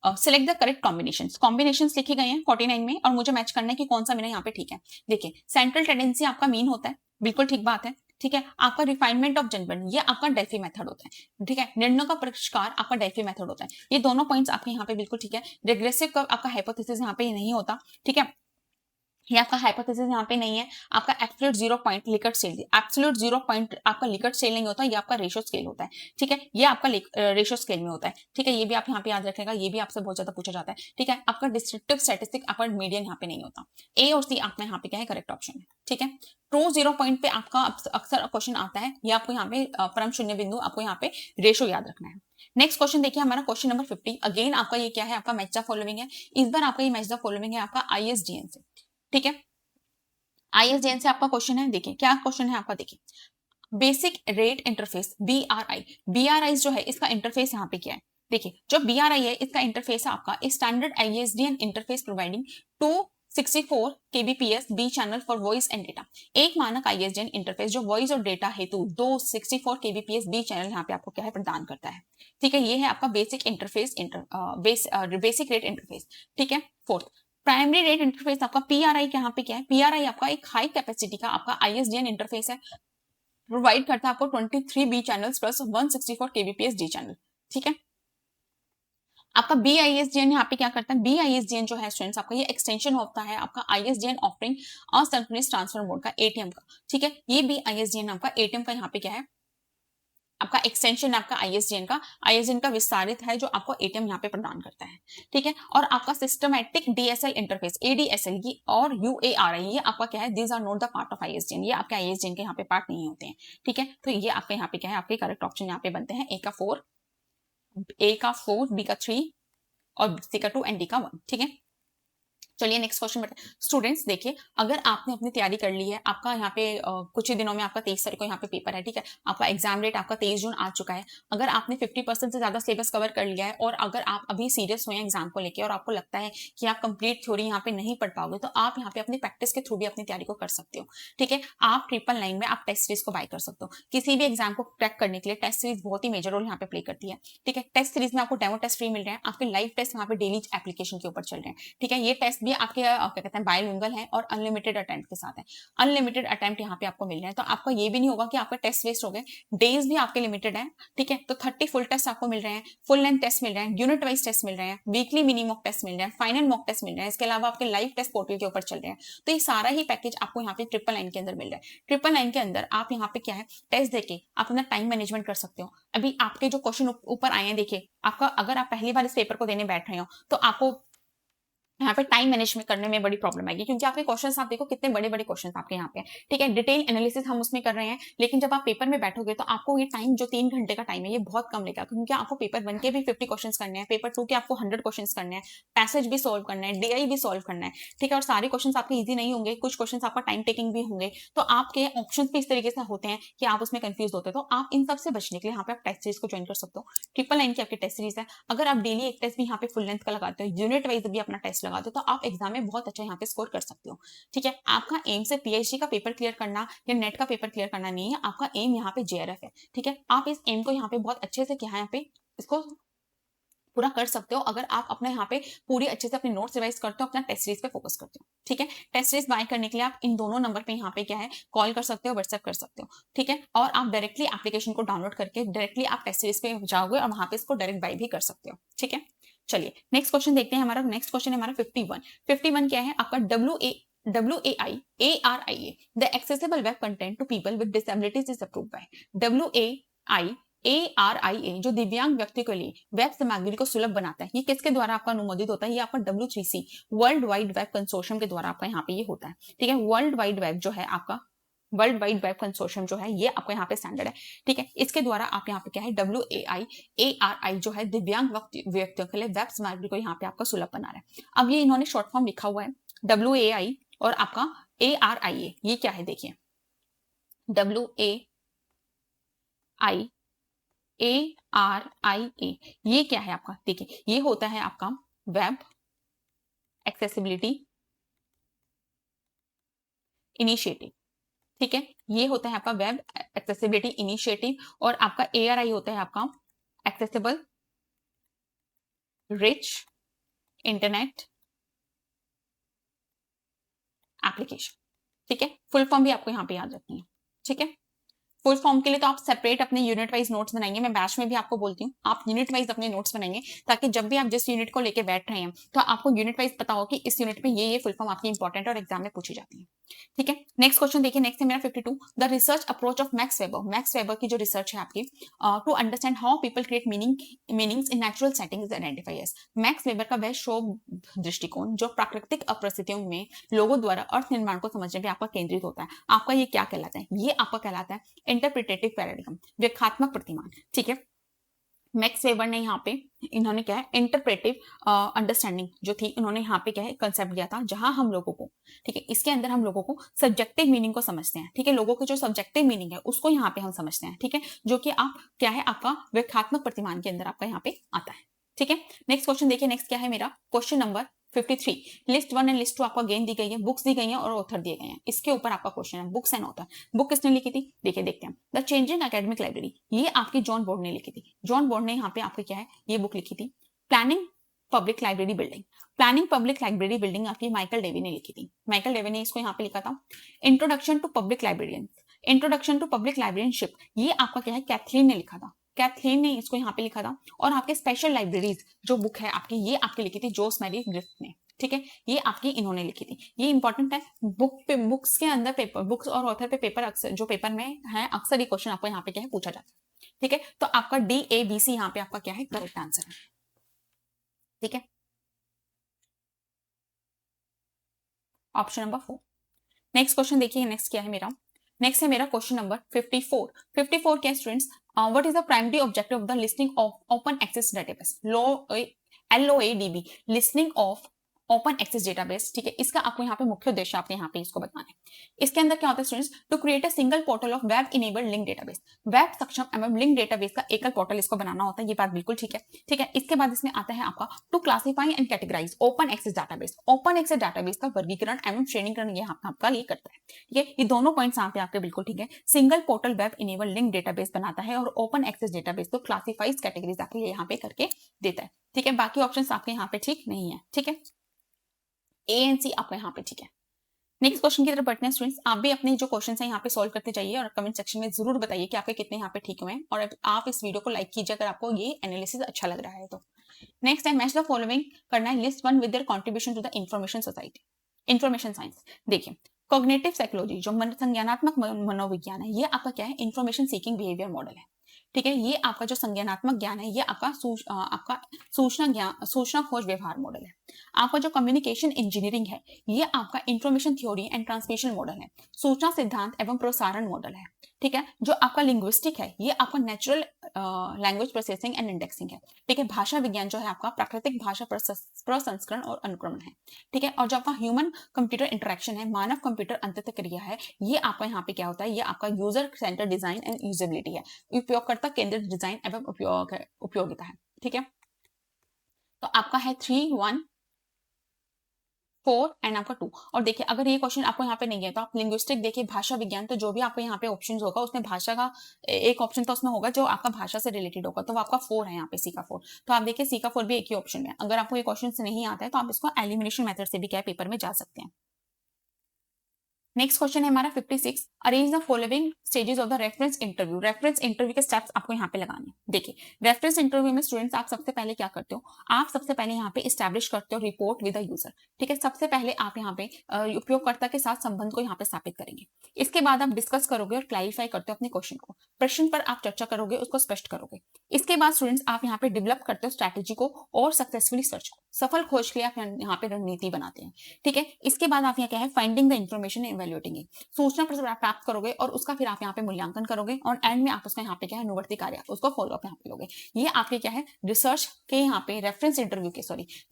सिलेक्ट द करेक्ट कॉम्बिनेशन लिखे गए हैं 49 में और मुझे मैच करना है कि कौन सा मेरा यहाँ पे ठीक है। देखिए, सेंट्रल टेंडेंसी आपका मीन होता है, बिल्कुल ठीक बात है। ठीक है, आपका रिफाइनमेंट ऑफ जनबर्न ये आपका डेल्फी मेथड होता है। ठीक है, निर्णयों का परिष्कार आपका डेल्फी मेथड होता है। ये दोनों पॉइंट्स आपके यहाँ पे बिल्कुल ठीक है। रिग्रेसिव कर्व आपका हाइपोथेसिस यहाँ पे नहीं होता। ठीक है, ये आपका हाइपोथेसिस यहाँ पे नहीं है। आपका absolute 0 point Likert scale, absolute 0 point आपका लिकर्ट स्केल नहीं होता, ये आपका रेशो स्केल होता है। ठीक है, ये आपका रेशो स्केल में होता है। ठीक है, ये भी आप यहाँ पे याद रखेगा, ये भी आपसे बहुत ज्यादा पूछा जाता है। ठीक है, आपका डिस्क्रिप्टिव स्टैटिस्टिक आपका मीडियन यहाँ पे नहीं होता। ए और सी आपका यहाँ पे क्या है करेक्ट ऑप्शन है। ठीक है, ट्रू 0 पॉइंट पे आपका अक्सर क्वेश्चन आता है, ये आपको यहाँ पे परम शून्य बिंदु आपको यहाँ पे रेशो याद रखना है। नेक्स्ट क्वेश्चन देखिए हमारा क्वेश्चन नंबर 50। अगेन आपका ये क्या है आपका मैच द फॉलोइंग है। इस बार आपका ये मैच द फॉलोइंग है आपका ISDN से। ठीक है, ISDN से आपका क्वेश्चन है। देखिए क्या क्वेश्चन है आपका, देखिए बेसिक रेट इंटरफेस BRI जो है इसका इंटरफेस यहाँ पे क्या है। देखिए जो BRI है इसका इंटरफेस है आपका standard ISDN interface providing 264 kbps B channel for voice and data. एक मानक ISDN इंटरफेस जो वॉइस और डेटा हेतु 264 kbps B चैनल यहाँ पे आपको क्या है प्रदान करता है। ठीक है, ये है आपका basic interface basic rate interface. ठीक है, फोर्थ प्राइमरी रेट इंटरफेस आपका PRI यहाँ पे क्या है। PRI आपका एक हाई कैपेसिटी का आपका ISDN इंटरफेस है, प्रोवाइड करता है आपको 23 B channels plus 164 kbps D channel. ठीक है, आपका BISDN यहाँ पे क्या करता है, BISDN जो है स्टूडेंट्स आपका ये एक्सटेंशन होता है आपका ISDN offering asynchronous transfer mode का ATM का। ठीक है, ये BISDN आपका ATM का यहाँ पे क्या है आपका एक्सटेंशन आपका ISDN का विस्तारित है जो आपको ATM यहाँ पे प्रदान करता है। ठीक है, और आपका सिस्टमैटिक DSL इंटरफेस ADSL की और UARI ये आपका क्या है, these are not the part of ISDN, ये आपके ISDN के यहाँ पे पार्ट नहीं होते हैं। ठीक है, तो ये आपके यहाँ पे क्या है आपके करेक्ट ऑप्शन यहाँ पे बनते हैं A का 4, B का 3 और C का 2 एंड D का 1। ठीक है, चलिए नेक्स्ट क्वेश्चन बेटा। स्टूडेंट्स देखिए, अगर आपने अपनी तैयारी कर ली है, आपका यहाँ पे कुछ ही दिनों में आपका 23 तारीख को यहाँ पे पेपर है। ठीक है, आपका एग्जाम डेट आपका 23 जून आ चुका है। अगर आपने 50% से ज्यादा सिलेबस कवर कर लिया है और अगर आप अभी सीरियस हुए हैं एग्जाम को लेकर और आपको लगता है कि आप कंप्लीट थ्योरी यहाँ पे नहीं पढ़ पाओगे, तो आप यहाँ पे अपनी प्रैक्टिस के थ्रू भी अपनी तैयारी को कर सकते हो। ठीक है, आप 999 में आप टेस्ट सीरीज को बाय कर सकते हो। किसी भी एग्जाम को क्रैक करने के लिए टेस्ट सीरीज बहुत ही मेजर रोल यहाँ पे प्ले करती है। ठीक है, टेस्ट सीरीज में आपको डेमो टेस्ट फ्री मिल रहे हैं, आपके लाइव टेस्ट यहाँ पे डेली एप्लीकेशन के ऊपर चल रहे हैं। ठीक है, ये टेस्ट भी आपके कहते हैं बायलिंगुअल है और अनलिमिटेड अटेम्प्ट के साथ है। अनलिमिटेड अटेम्प्ट यहाँ पे आपको मिल रहे हैं, तो आपका ये भी नहीं होगा कि आपका टेस्ट वेस्ट हो गए। डेज भी आपके लिमिटेड है। ठीक है, तो 30 फुल टेस्ट आपको मिल रहे हैं, फुल लेंथ टेस्ट मिल रहे हैं, यूनिट वाइज टेस्ट मिल रहे हैं, वीकली मिनी मॉक टेस्ट मिल रहे हैं, फाइनल मॉक टेस्ट मिल रहे हैं। इसके अलावा आपके लाइव टेस्ट पोर्टल के ऊपर चल रहे हैं। तो ये सारा ही पैकेज आपको यहाँ पे 999 के अंदर मिल रहा है। 999 के अंदर आप यहाँ पे क्या है टेस्ट देके आप अपना टाइम मैनेजमेंट कर सकते हो। अभी आपके जो क्वेश्चन ऊपर आए हैं, देखिए आपका अगर आप पहली बार इस पेपर को देने बैठ रहे हो तो आपको यहाँ पे टाइम मैनेजमेंट करने में बड़ी प्रॉब्लम आएगी, क्योंकि आपके क्वेश्चंस आप देखो कितने बड़े बड़े क्वेश्चंस आपके यहाँ पे। ठीक है, डिटेल एनालिसिस हम उसमें कर रहे हैं, लेकिन जब आप पेपर में बैठोगे तो आपको ये टाइम जो 3 घंटे का टाइम है ये बहुत कम लेगा, क्योंकि आपको पेपर 1 के भी 50 क्वेश्चन करने हैं, पेपर 2 के आपको 100 क्वेश्चन करने हैं, पैसेज भी सोल्व करना है, DI भी सोल्व करना है। ठीक है, और सारे क्वेश्चन आपके ईजी नहीं होंगे, कुछ क्वेश्चन आपका टाइम टेकिंग भी होंगे, तो आपके ऑप्शन भी इस तरीके से होते हैं कि आप उसमें कंफ्यूज होते हैं। तो आप इन सबसे बचने के लिए यहाँ पे आप टेस्ट सीरीज को ज्वाइन कर सकते हो। 999 की आपकी टेस्ट सीरीज है। अगर आप डेली एक टेस्ट भी यहाँ पे फुल लेंथ का लगाते हो, यूनिट वाइज भी अपना टेस्ट लगाते हो, तो आप एग्जाम में बहुत अच्छा यहाँ पे स्कोर कर सकते हो। ठीक है, आपका एम से PhD का पेपर क्लियर करना या नेट का पेपर क्लियर करना नहीं है, आपका एम यहाँ पे JRF है। ठीक है, आप इस एम को यहाँ पे बहुत अच्छे से क्या है यहाँ पे इसको पूरा कर सकते हो अगर आप अपने यहाँ पे पूरी अच्छे से अपने नोट्स रिवाइज करते हो, अपना टेस्ट सीरीज पे फोकस करते हो। ठीक है, टेस्ट सीरीज बाय करने के लिए आप इन दोनों नंबर पे यहाँ पे क्या है कॉल कर सकते हो, व्हाट्सएप कर सकते हो। ठीक है, और आप डायरेक्टली एप्लीकेशन को डाउनलोड करके डायरेक्टली आप टेस्ट सीरीज पे जाओगे और वहां पे इसको डायरेक्ट बाय भी कर सकते हो। ठीक है, चलिए नेक्स्ट क्वेश्चन देखते हैं। हमारा नेक्स्ट क्वेश्चन है हमारा 51 क्या है आपका WAI ARIA the accessible web content to people with disabilities is approved by. WAI ARIA जो दिव्यांग व्यक्ति के लिए वेब सामग्री को सुलभ बनाता है, ये किसके द्वारा आपका अनुमोदित होता है? ये आपका W3C world wide web consortium के द्वारा आपका यहाँ पे ये होता है। ठीक है, वर्ल्ड वाइड वेब जो है आपका वर्ल्ड वाइड वेब कंसोर्शियम जो है ये आपका यहाँ पे स्टैंडर्ड है, ठीक है। इसके द्वारा आप यहाँ पे क्या है WAI जो है दिव्यांग व्यक्तियों के लिए वेब सामग्री को यहाँ पे आपका सुलभ बना रहा है। अब ये इन्होंने शॉर्ट फॉर्म लिखा हुआ है WAI और आपका ARIA, ये क्या है देखिए, WAIARIA ये क्या है आपका, देखिए ये होता है आपका वेब एक्सेसिबिलिटी इनिशिएटिव, ठीक है। ये होता है आपका वेब एक्सेसिबिलिटी इनिशिएटिव और आपका ARI होता है आपका एक्सेसिबल रिच इंटरनेट एप्लीकेशन, ठीक है। फुल फॉर्म भी आपको यहाँ पे याद रखनी है, ठीक है। फुल फॉर्म के लिए तो आप सेपरेट अपने यूनिट वाइज नोट्स बनाएंगे, मैं बैच में भी आपको बोलती हूँ आप यूनिट वाइज अपने नोट्स बनाएंगे, ताकि जब भी आप जिस यूनिट को लेके बैठ रहे हैं तो आपको यूनिट वाइज पता हो कि इस यूनिट में ये फुल फॉर्म आपकी इंपॉर्टेंट और एग्जाम में पूछी जाती है, ठीक है। नेक्स्ट क्वेश्चन देखिए, नेक्स्ट है मेरा 52, the research approach of Max Weber. Max Weber की जो रिसर्च है आपकी to understand how people create meanings in natural settings identify as. मैक्स वेबर का वह शोध दृष्टिकोण जो प्राकृतिक परिस्थितियों में लोगों द्वारा अर्थ निर्माण को समझने पे आपका केंद्रित होता है, आपका ये क्या कहलाता है, ये आपका कहलाता है इंटरप्रिटेटिव पैराडिग्म, व्याख्यात्मक प्रतिमान, ठीक है। मैक्स वेबर ने यहाँ पे इन्होंने क्या है इंटरप्रेटिव अंडरस्टैंडिंग जो थी इन्होंने यहाँ पे क्या है कंसेप्ट दिया था, जहां हम लोगों को, ठीक है, इसके अंदर हम लोगों को सब्जेक्टिव मीनिंग को समझते हैं, ठीक है, लोगों के जो सब्जेक्टिव मीनिंग है उसको यहाँ पे हम समझते हैं, ठीक है, जो कि आप क्या है आपका व्याख्यात्मक प्रतिमान के अंदर आपका यहाँ पे आता है, ठीक है। नेक्स्ट क्वेश्चन देखिए, नेक्स्ट क्या है मेरा question number 53, list 1 and list 2 आपका गेन दी गई है, बुक्स दी गई हैं और ऑथर दिए गए हैं, इसके ऊपर आपका क्वेश्चन है बुक्स एंड ऑथर। बुक किसने लिखी थी, देखिए देखते हैं, द चेंजिंग एकेडमिक लाइब्रेरी, ये आपकी जॉन बोर्ड ने लिखी थी। जॉन बोर्ड ने यहाँ पे आपके क्या है ये बुक लिखी थी। Planning public library building, planning public library building आपकी माइकल डेवी ने लिखी थी, माइकल डेवी ने इसको यहाँ पे लिखा था। Introduction to public librarian, introduction to public librarianship, ये आपका क्या है कैथलीन ने लिखा था, कैथलीन ने इसको यहाँ पे लिखा था। और आपके स्पेशल लाइब्रेरीज जो बुक है आपकी ये आपकी लिखी थी जोस मैरी ग्रिफ्ट ने, ठीक है, ये आपकी इन्होंने लिखी थी। ये इंपॉर्टेंट है, बुक पे बुक्स के अंदर पेपर, बुक्स और ऑथर पे पेपर अक्सर जो पेपर में है अक्सर ये क्वेश्चन आपको यहाँ पे क्या है पूछा जाता है, ठीक है। तो आपका DABC यहाँ पे आपका क्या है करेक्ट आंसर है, ठीक है, ऑप्शन नंबर 4। नेक्स्ट क्वेश्चन देखिए, नेक्स्ट क्या है मेरा, नेक्स्ट है मेरा क्वेश्चन नंबर 54। 54 क्या students, what is the primary objective of the listing of open access database, LOADB, listing of open access database, ठीक है, इसका आपको यहाँ पे मुख्य उद्देश्य आपको यहाँ पे इसको बताना है। इसके अंदर क्या होता है students, to create a single portal of web enabled link database, web सक्षम एवं लिंक डेटाबेस का एकल पोर्टल इसको बनाना होता है, ये बात बिल्कुल ठीक है, ठीक है। इसके बाद इसमें आता है आपका to classify and categorize open access database, open access database का वर्गीकरण एवं श्रेणीकरण ये आपका ये करता है, ठीक है। ये दोनों पॉइंट्स यहाँ पे आपके बिल्कुल ठीक है। Single portal web enabled link database बनाता है और ओपन एक्सेस डेटाबेस तो क्लासिफाइज कैटेगरीज आपके यहाँ पे करके देता है, ठीक है। बाकी ऑप्शंस आपके यहाँ पे ठीक नहीं है, ठीक है, A एंड C आपका यहाँ पे ठीक है। नेक्स्ट क्वेश्चन की तरफ बढ़ते हैं स्टूडेंट्स, आप भी अपने जो क्वेश्चन है यहाँ पे सॉल्व करते जाइए और कमेंट सेक्शन में जरूर बताइए कि आपके कितने यहाँ पे ठीक हुए हैं, और आप इस वीडियो को लाइक कीजिए अगर आपको ये एनालिसिस अच्छा लग रहा है तो। नेक्स्ट है मैच द फॉलोइंग करना है, list 1 with their contribution to the information society, information science. देखिए कॉग्निटिव साइकोलॉजी जो संज्ञानात्मक मनोविज्ञान है ये आपका क्या है इंफॉर्मेशन सीकिंग बिहेवियर मॉडल है, ठीक है। ये आपका जो संज्ञानात्मक ज्ञान है ये आपका सूचना खोज व्यवहार मॉडल है। आपका जो कम्युनिकेशन इंजीनियरिंग है ये आपका information theory and transmission model है, सूचना सिद्धांत एवं प्रसारण मॉडल है, ठीक है। जो आपका लिंग्विस्टिक है ये आपका natural language processing and indexing है, ठीक है। भाषा विज्ञान जो है आपका प्राकृतिक भाषा प्रसंस्करण और अनुक्रमण है, ठीक है। और जो आपका ह्यूमन कंप्यूटर इंटरेक्शन है, मानव कंप्यूटर अंतः क्रिया है, ये आपका यहाँ पे क्या होता है, ये आपका user centre design and usability है, उपयोगकर्ता केंद्रित डिजाइन एवं उपयोगिता है, ठीक है। तो आपका है 3, 1, 4 एंड आपका 2। और देखिए अगर ये क्वेश्चन आपको यहाँ पे नहीं है तो आप लिंग्विस्टिक देखिए, भाषा विज्ञान, तो जो भी आपको यहाँ पे ऑप्शंस होगा उसमें भाषा का एक ऑप्शन तो उसमें होगा जो आपका भाषा से रिलेटेड होगा, तो वो आपका 4 है यहाँ पे, सी का 4। तो आप देखिए सी का 4 भी एक ही ऑप्शन में। अगर आपको ये क्वेश्चन नहीं आता है तो आप इसको एलिमिनेशन मेथड से भी क्या पेपर में जा सकते हैं। नेक्स्ट क्वेश्चन है हमारा 56, arrange the following stages of the reference interview. Reference interview के स्टेप्स आपको यहाँ पे लगाने हैं। देखिए रेफरेंस इंटरव्यू में स्टूडेंट्स आप सबसे पहले क्या करते हो, आप सबसे पहले यहाँ पे एस्टैब्लिश करते हो रिपोर्ट विद द यूजर, ठीक है। सबसे पहले आप यहाँ पे उपयोगकर्ता के साथ संबंध को यहाँ पे स्थापित करेंगे। इसके बाद आप डिस्कस करोगे और क्लैरिफाई करते हो अपने क्वेश्चन को, प्रश्न पर आप चर्चा करोगे, उसको स्पष्ट करोगे। इसके बाद स्टूडेंट्स आप यहाँ पे डेवलप करते हो स्ट्रैटेजी को और सक्सेसफुली सर्च को, सफल खोज के लिए आप यहाँ पे रणनीति बनाते हैं, ठीक है। इसके बाद आप यहाँ क्या है फाइंडिंग द इन्फॉर्मेशन इवेल्युएटिंग। सूचना प्राप्त करोगे और उसका फिर आप यहाँ पे मूल्यांकन करोगे और एंड में आप उसका यहाँ पे क्या है अनुवर्ती कार्य उसको फॉलो अप यहाँ पे लोगे। ये आपके क्या है रिसर्च के यहाँ पे रेफरेंस इंटरव्यू के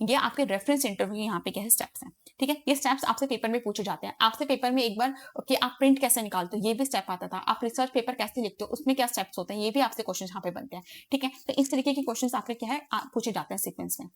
ये आपके रेफरेंस इंटरव्यू यहाँ पे क्या है स्टेप्स हैं। ठीक है, ये स्टेप्स आपसे पेपर में पूछे जाते हैं। आपसे पेपर में एक बार कि आप प्रिंट कैसे निकालते हो ये भी स्टेप आता था, आप रिसर्च पेपर कैसे लिखते हो उसमें क्या स्टेप्स होते हैं ये भी आपसे क्वेश्चन यहाँ पे बनते हैं। ठीक है, तो इस तरीके के क्वेश्चन आपके क्या है पूछे जाते हैं सीक्वेंस में।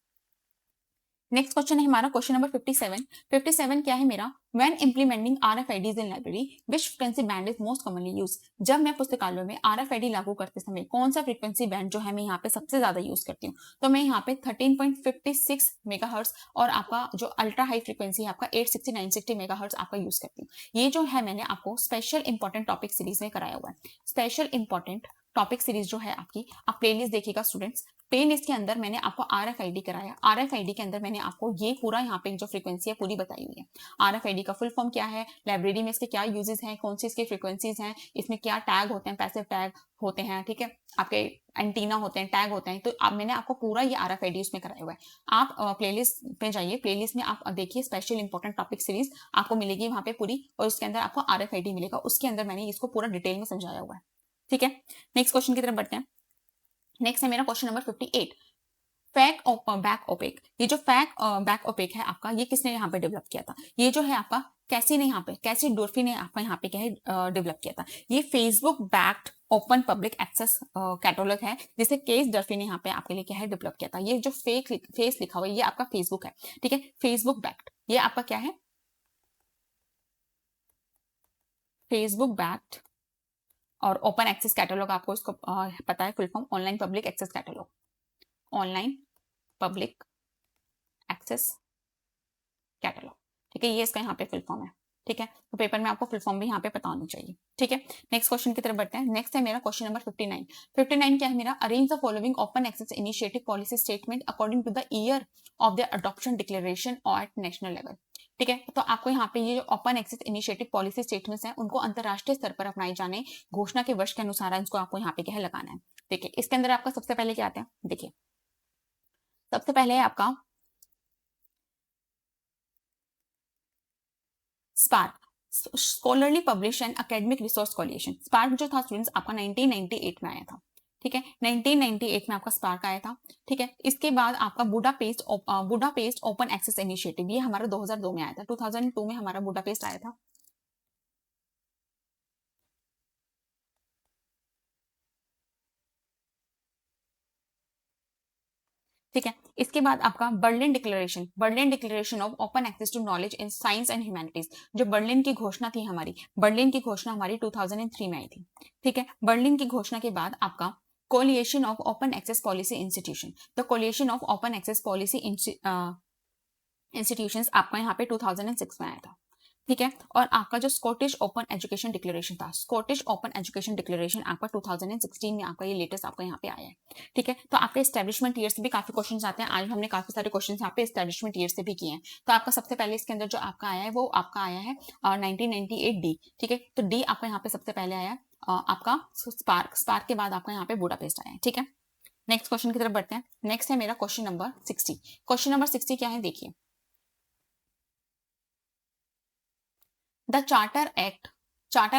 नेक्स्ट क्वेश्चन है हमारा क्वेश्चन नंबर 57। 57 क्या है मेरा, when implementing RFIDs in library which frequency band is most commonly use. जब मैं पुस्तकालयों में RFID लागू करते समय कौन सा फ्रीक्वेंसी बैंड जो है मैं यहाँ पे सबसे ज्यादा यूज करती हूँ, तो मैं यहाँ पे 13.56 मेगाहर्ट्ज और आपका जो अल्ट्रा हाई फ्रीक्वेंसी है आपका 860 960 मेगाहर्ट्ज आपका यूज करती हूँ। ये जो है मैंने आपको स्पेशल इंपॉर्टेंट टॉपिक सीरीज में कराया हुआ है। स्पेशल इंपॉर्टेंट टॉपिक सीरीज जो है आपकी, आप प्लेलिस्ट देखिएगा स्टूडेंट्स। प्लेलिस्ट के अंदर मैंने आपको RFID कराया, RFID के अंदर मैंने आपको ये पूरा यहाँ पे जो फ्रीक्वेंसी है पूरी बताई हुई है। RFID का फुल फॉर्म क्या है, लाइब्रेरी में इसके क्या यूजेस हैं, कौन सी इसके फ्रीक्वेंसीज हैं, इसमें क्या टैग होते हैं, पैसिव टैग होते हैं, ठीक है, आपके एंटीना होते हैं, टैग होते हैं। तो मैंने आपको पूरा ये RFID उसमें कराया हुआ है। आप प्लेलिस्ट पे जाइए, प्लेलिस्ट में आप देखिए स्पेशल इंपॉर्टेंट टॉपिक सीरीज आपको मिलेगी वहां पे पूरी, और उसके अंदर आपको RFID मिलेगा, उसके अंदर मैंने इसको पूरा डिटेल में समझाया हुआ है। ठीक है, नेक्स्ट क्वेश्चन की तरफ बढ़ते हैं। नेक्स्ट है मेरा क्वेश्चन नंबर 58, फैक बैक ओपेक। ये जो फैक बैक ओपेक है आपका, ये किसने यहाँ पे डेवलप किया था, ये जो है आपका कैसी ने यहाँ पे, कैसी डोर्फी ने आपका यहाँ पे क्या है डेवलप किया था। ये Facebook backed open public access catalog है जिसे केस डर्फी ने यहाँ पे आपके लिए क्या है डेवलप किया था। ये जो फेस लिखा हुआ है ये आपका फेसबुक है। ठीक है, फेसबुक बैक्ड ये आपका क्या है, फेसबुक बैक्ड और ओपन एक्सेस कैटलॉग, आपको इसको पता है full form, online public access catalog, online public access catalog. ठीक है, ये इसका यहाँ पे फुल फॉर्म है। ठीक है, तो पेपर में आपको फुल फॉर्म भी यहाँ पे पता होनी चाहिए। ठीक है, नेक्स्ट क्वेश्चन की तरफ बढ़ते हैं। नेक्स्ट है मेरा क्वेश्चन नंबर 59। 59 क्या है मेरा, arrange the following open access initiative policy statement according to the year of the adoption declaration at national level. ठीक है, तो आपको यहाँ पे ये जो open access initiative policy statements हैं उनको अंतरराष्ट्रीय स्तर पर अपनाए जाने घोषणा के वर्ष के अनुसार इनको आपको यहाँ पे क्या है लगाना है। देखिए, इसके अंदर आपका सबसे पहले क्या आता है, देखिए सबसे पहले है आपका spark, scholarly publish and academic resource coalition. Spark जो था स्टूडेंट्स आपका 1998 में आया था। ठीक है, 1998 में आपका स्पार्क आया था। ठीक है, इसके बाद आपका बुडापेस्ट ओपन एक्सेस इनिशिएटिव, ये हमारा 2002 में आया था। 2002 में हमारा बुडापेस्ट आया था। ठीक है, इसके बाद आपका Berlin declaration of open access to knowledge in science and humanities. जो बर्लिन की घोषणा थी हमारी, बर्लिन की घोषणा हमारी 2003 में आई थी। ठीक है, बर्लिन की घोषणा के बाद आपका coalition of open access policy institution, the coalition of open access policy institutions आपका यहाँ पे 2006 में आया था। ठीक है, और आपका जो स्कॉटिश ओपन एजुकेशन डिक्लेरेशन था, स्कॉटिश ओपन एजुकेशन डिक्लेरेशन आपका 2016 में आपका ये लेटेस्ट आपका यहाँ पे आया है। ठीक है, तो आपके एस्टेब्लिशमेंट ईयर से भी काफी क्वेश्चंस आते हैं। आज हमने काफी सारे क्वेश्चंस यहाँ पे एस्टेब्लिशमेंट ईयर से भी किए हैं। तो आपका सबसे पहले इसके अंदर जो आपका आया है वो आपका आया है 1998 डी। ठीक है, तो डी आपका यहाँ पे सबसे पहले आया आपका स्पार्क के बाद आपका यहाँ पे बुडापेस्ट आया है। ठीक है, नेक्स्ट क्वेश्चन की तरफ बढ़ते हैं। नेक्स्ट है मेरा क्वेश्चन नंबर 60। क्वेश्चन नंबर 60 क्या है, देखिए द चार्टर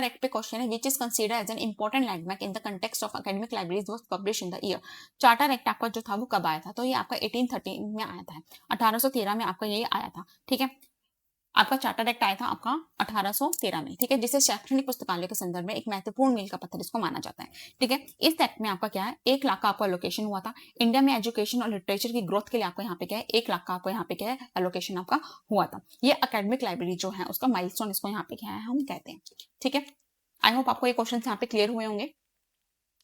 एक्ट पे क्वेश्चन है, which is consider as an important landmark in the context of academic libraries was publish in the year. Charter act आपका जो था वो कब आया था, तो ये आपका 1813 में आया था, 1813 में आपका ये आया था। ठीक है, आपका चार्टर एक्ट आया था आपका 1813 में। ठीक है, जिसे शैक्षणिक पुस्तकालय के संदर्भ में एक महत्वपूर्ण मील का पत्थर इसको माना जाता है। ठीक है, इस एक्ट में आपका क्या है 1 लाख का आपका एलोकेशन हुआ था। इंडिया में एजुकेशन और लिटरेचर की ग्रोथ के लिए आपको यहाँ पे क्या है 1 लाख का आपको यहाँ पे क्या है एलोकेशन आपका हुआ था। ये अकेडमिक लाइब्रेरी जो है उसका माइलस्टोन इसको यहाँ पे क्या है हम कहते हैं। ठीक है, आई होप आपको ये क्वेश्चन यहाँ पे क्लियर हुए होंगे।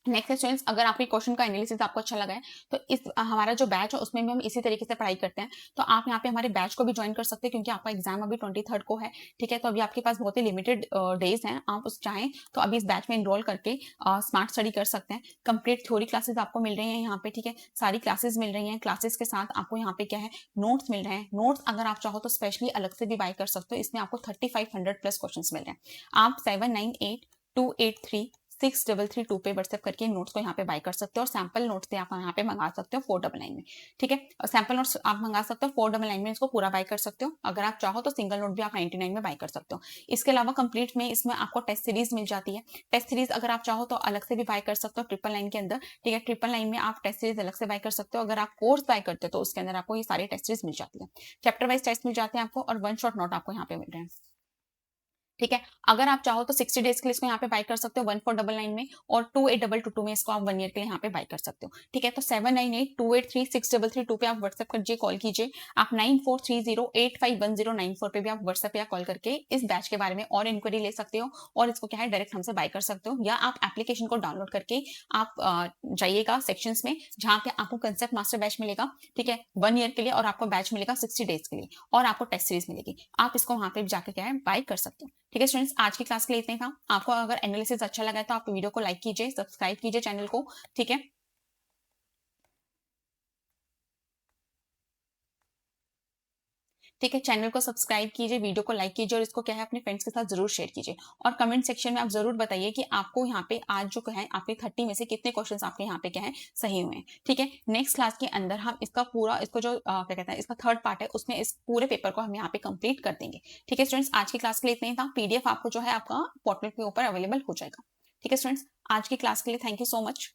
नेक्स्ट स्टूडेंट्स, अगर आपको क्वेश्चन का एनालिसिस आपको अच्छा लगा है तो इस हमारा जो बैच है उसमें भी हम इसी तरीके से पढ़ाई करते हैं। तो आप यहाँ पे हमारे बैच को भी ज्वाइन कर सकते हैं क्योंकि आपका एग्जाम अभी 23 को है। ठीक है, तो अभी आपके पास बहुत ही लिमिटेड डेज हैं, आप उस चाहें तो अभी इस बैच में इनरोल करके स्मार्ट स्टडी कर सकते हैं। कंप्लीट थ्योरी क्लासेस आपको मिल रही हैं यहाँ पे। ठीक है, सारी क्लासेस मिल रही हैं, क्लासेस के साथ आपको यहाँ पे क्या है नोट्स मिल रहे हैं। नोट्स अगर आप चाहो तो स्पेशली अलग से भी बाय कर सकते हो, इसमें आपको 3500 प्लस क्वेश्चन मिल रहे हैं। आप 798283 6332 पे व्हाट्सएप करके नोट्स को यहाँ पे बाय कर सकते हो और सैंपल नोट्स भी आप यहाँ पे मंगा सकते हो 499 में। ठीक है, और सैंपल नोट्स आप मंगा सकते हो 499 में, इसको पूरा बाय कर सकते हो। अगर आप चाहो तो सिंगल नोट भी आप 99 में बाय कर सकते हो। इसके अलावा कंप्लीट में इसमें आपको टेस्ट सीरीज मिल जाती है। टेस्ट सीरीज अगर आप चाहो तो अलग से भी बाय कर सकते हो 999 के अंदर। ठीक है, 999 में आप टेस्ट सीरीज अलग से बाय कर सकते हो। अगर आप कोर्स बाय करते हो तो उसके अंदर आपको ये सारी टेस्ट सीरीज मिल जाती है, चैप्टर वाइज टेस्ट मिल जाते हैं आपको और वन शॉट नोट आपको यहाँ पे मिल रहे हैं। ठीक है, अगर आप चाहो तो 60 डेज के लिए इसको यहाँ पे बाय कर सकते हो 1499 में, और 2822 में इसको आप 1 ईयर के लिए यहाँ पे बाय कर सकते हो। ठीक है, तो 7982836332 पे आप व्हाट्सएप कीजिए, कॉल कीजिए। आप 9430851094 पे भी आप व्हाट्सएप या कॉल करके इस बैच के बारे में और इंक्वायरी ले सकते हो और इसको क्या है डायरेक्ट हमसे बाय कर सकते हो, या आप एप्लीकेशन को डाउनलोड करके आप जाइएगा सेक्शंस में जहाँ पे आपको कंसेप्ट मास्टर बैच मिलेगा। ठीक है, 1 ईयर के लिए, और आपको बैच मिलेगा 60 डेज के लिए, और आपको टेस्ट सीरीज मिलेगी। आप इसको वहां पे जाकर क्या है बाय कर सकते हो। ठीक है स्टूडेंट्स, आज की क्लास के लिए इतना ही था। आपको अगर एनालिसिस अच्छा लगा है तो आप वीडियो को लाइक कीजिए, सब्सक्राइब कीजिए चैनल को। ठीक है, ठीक है, चैनल को सब्सक्राइब कीजिए, वीडियो को लाइक कीजिए और इसको क्या है अपने फ्रेंड्स के साथ जरूर शेयर कीजिए। और कमेंट सेक्शन में आप जरूर बताइए कि आपको यहाँ पे आज जो है आपके 30 में से कितने क्वेश्चंस आपके यहाँ पे क्या है सही हुए हैं। ठीक है, नेक्स्ट क्लास के अंदर हम इसका पूरा इसको जो क्या कहते हैं इसका थर्ड पार्ट है उसमें इस पूरे पेपर को हम यहाँ पे कंप्लीट कर देंगे। ठीक है स्टूडेंट्स, आज की क्लास के लिए इतना ही था। पीडीएफ आपको जो है आपका पोर्टल के ऊपर अवेलेबल हो जाएगा। ठीक है स्टूडेंट्स, आज की क्लास के लिए थैंक यू सो मच।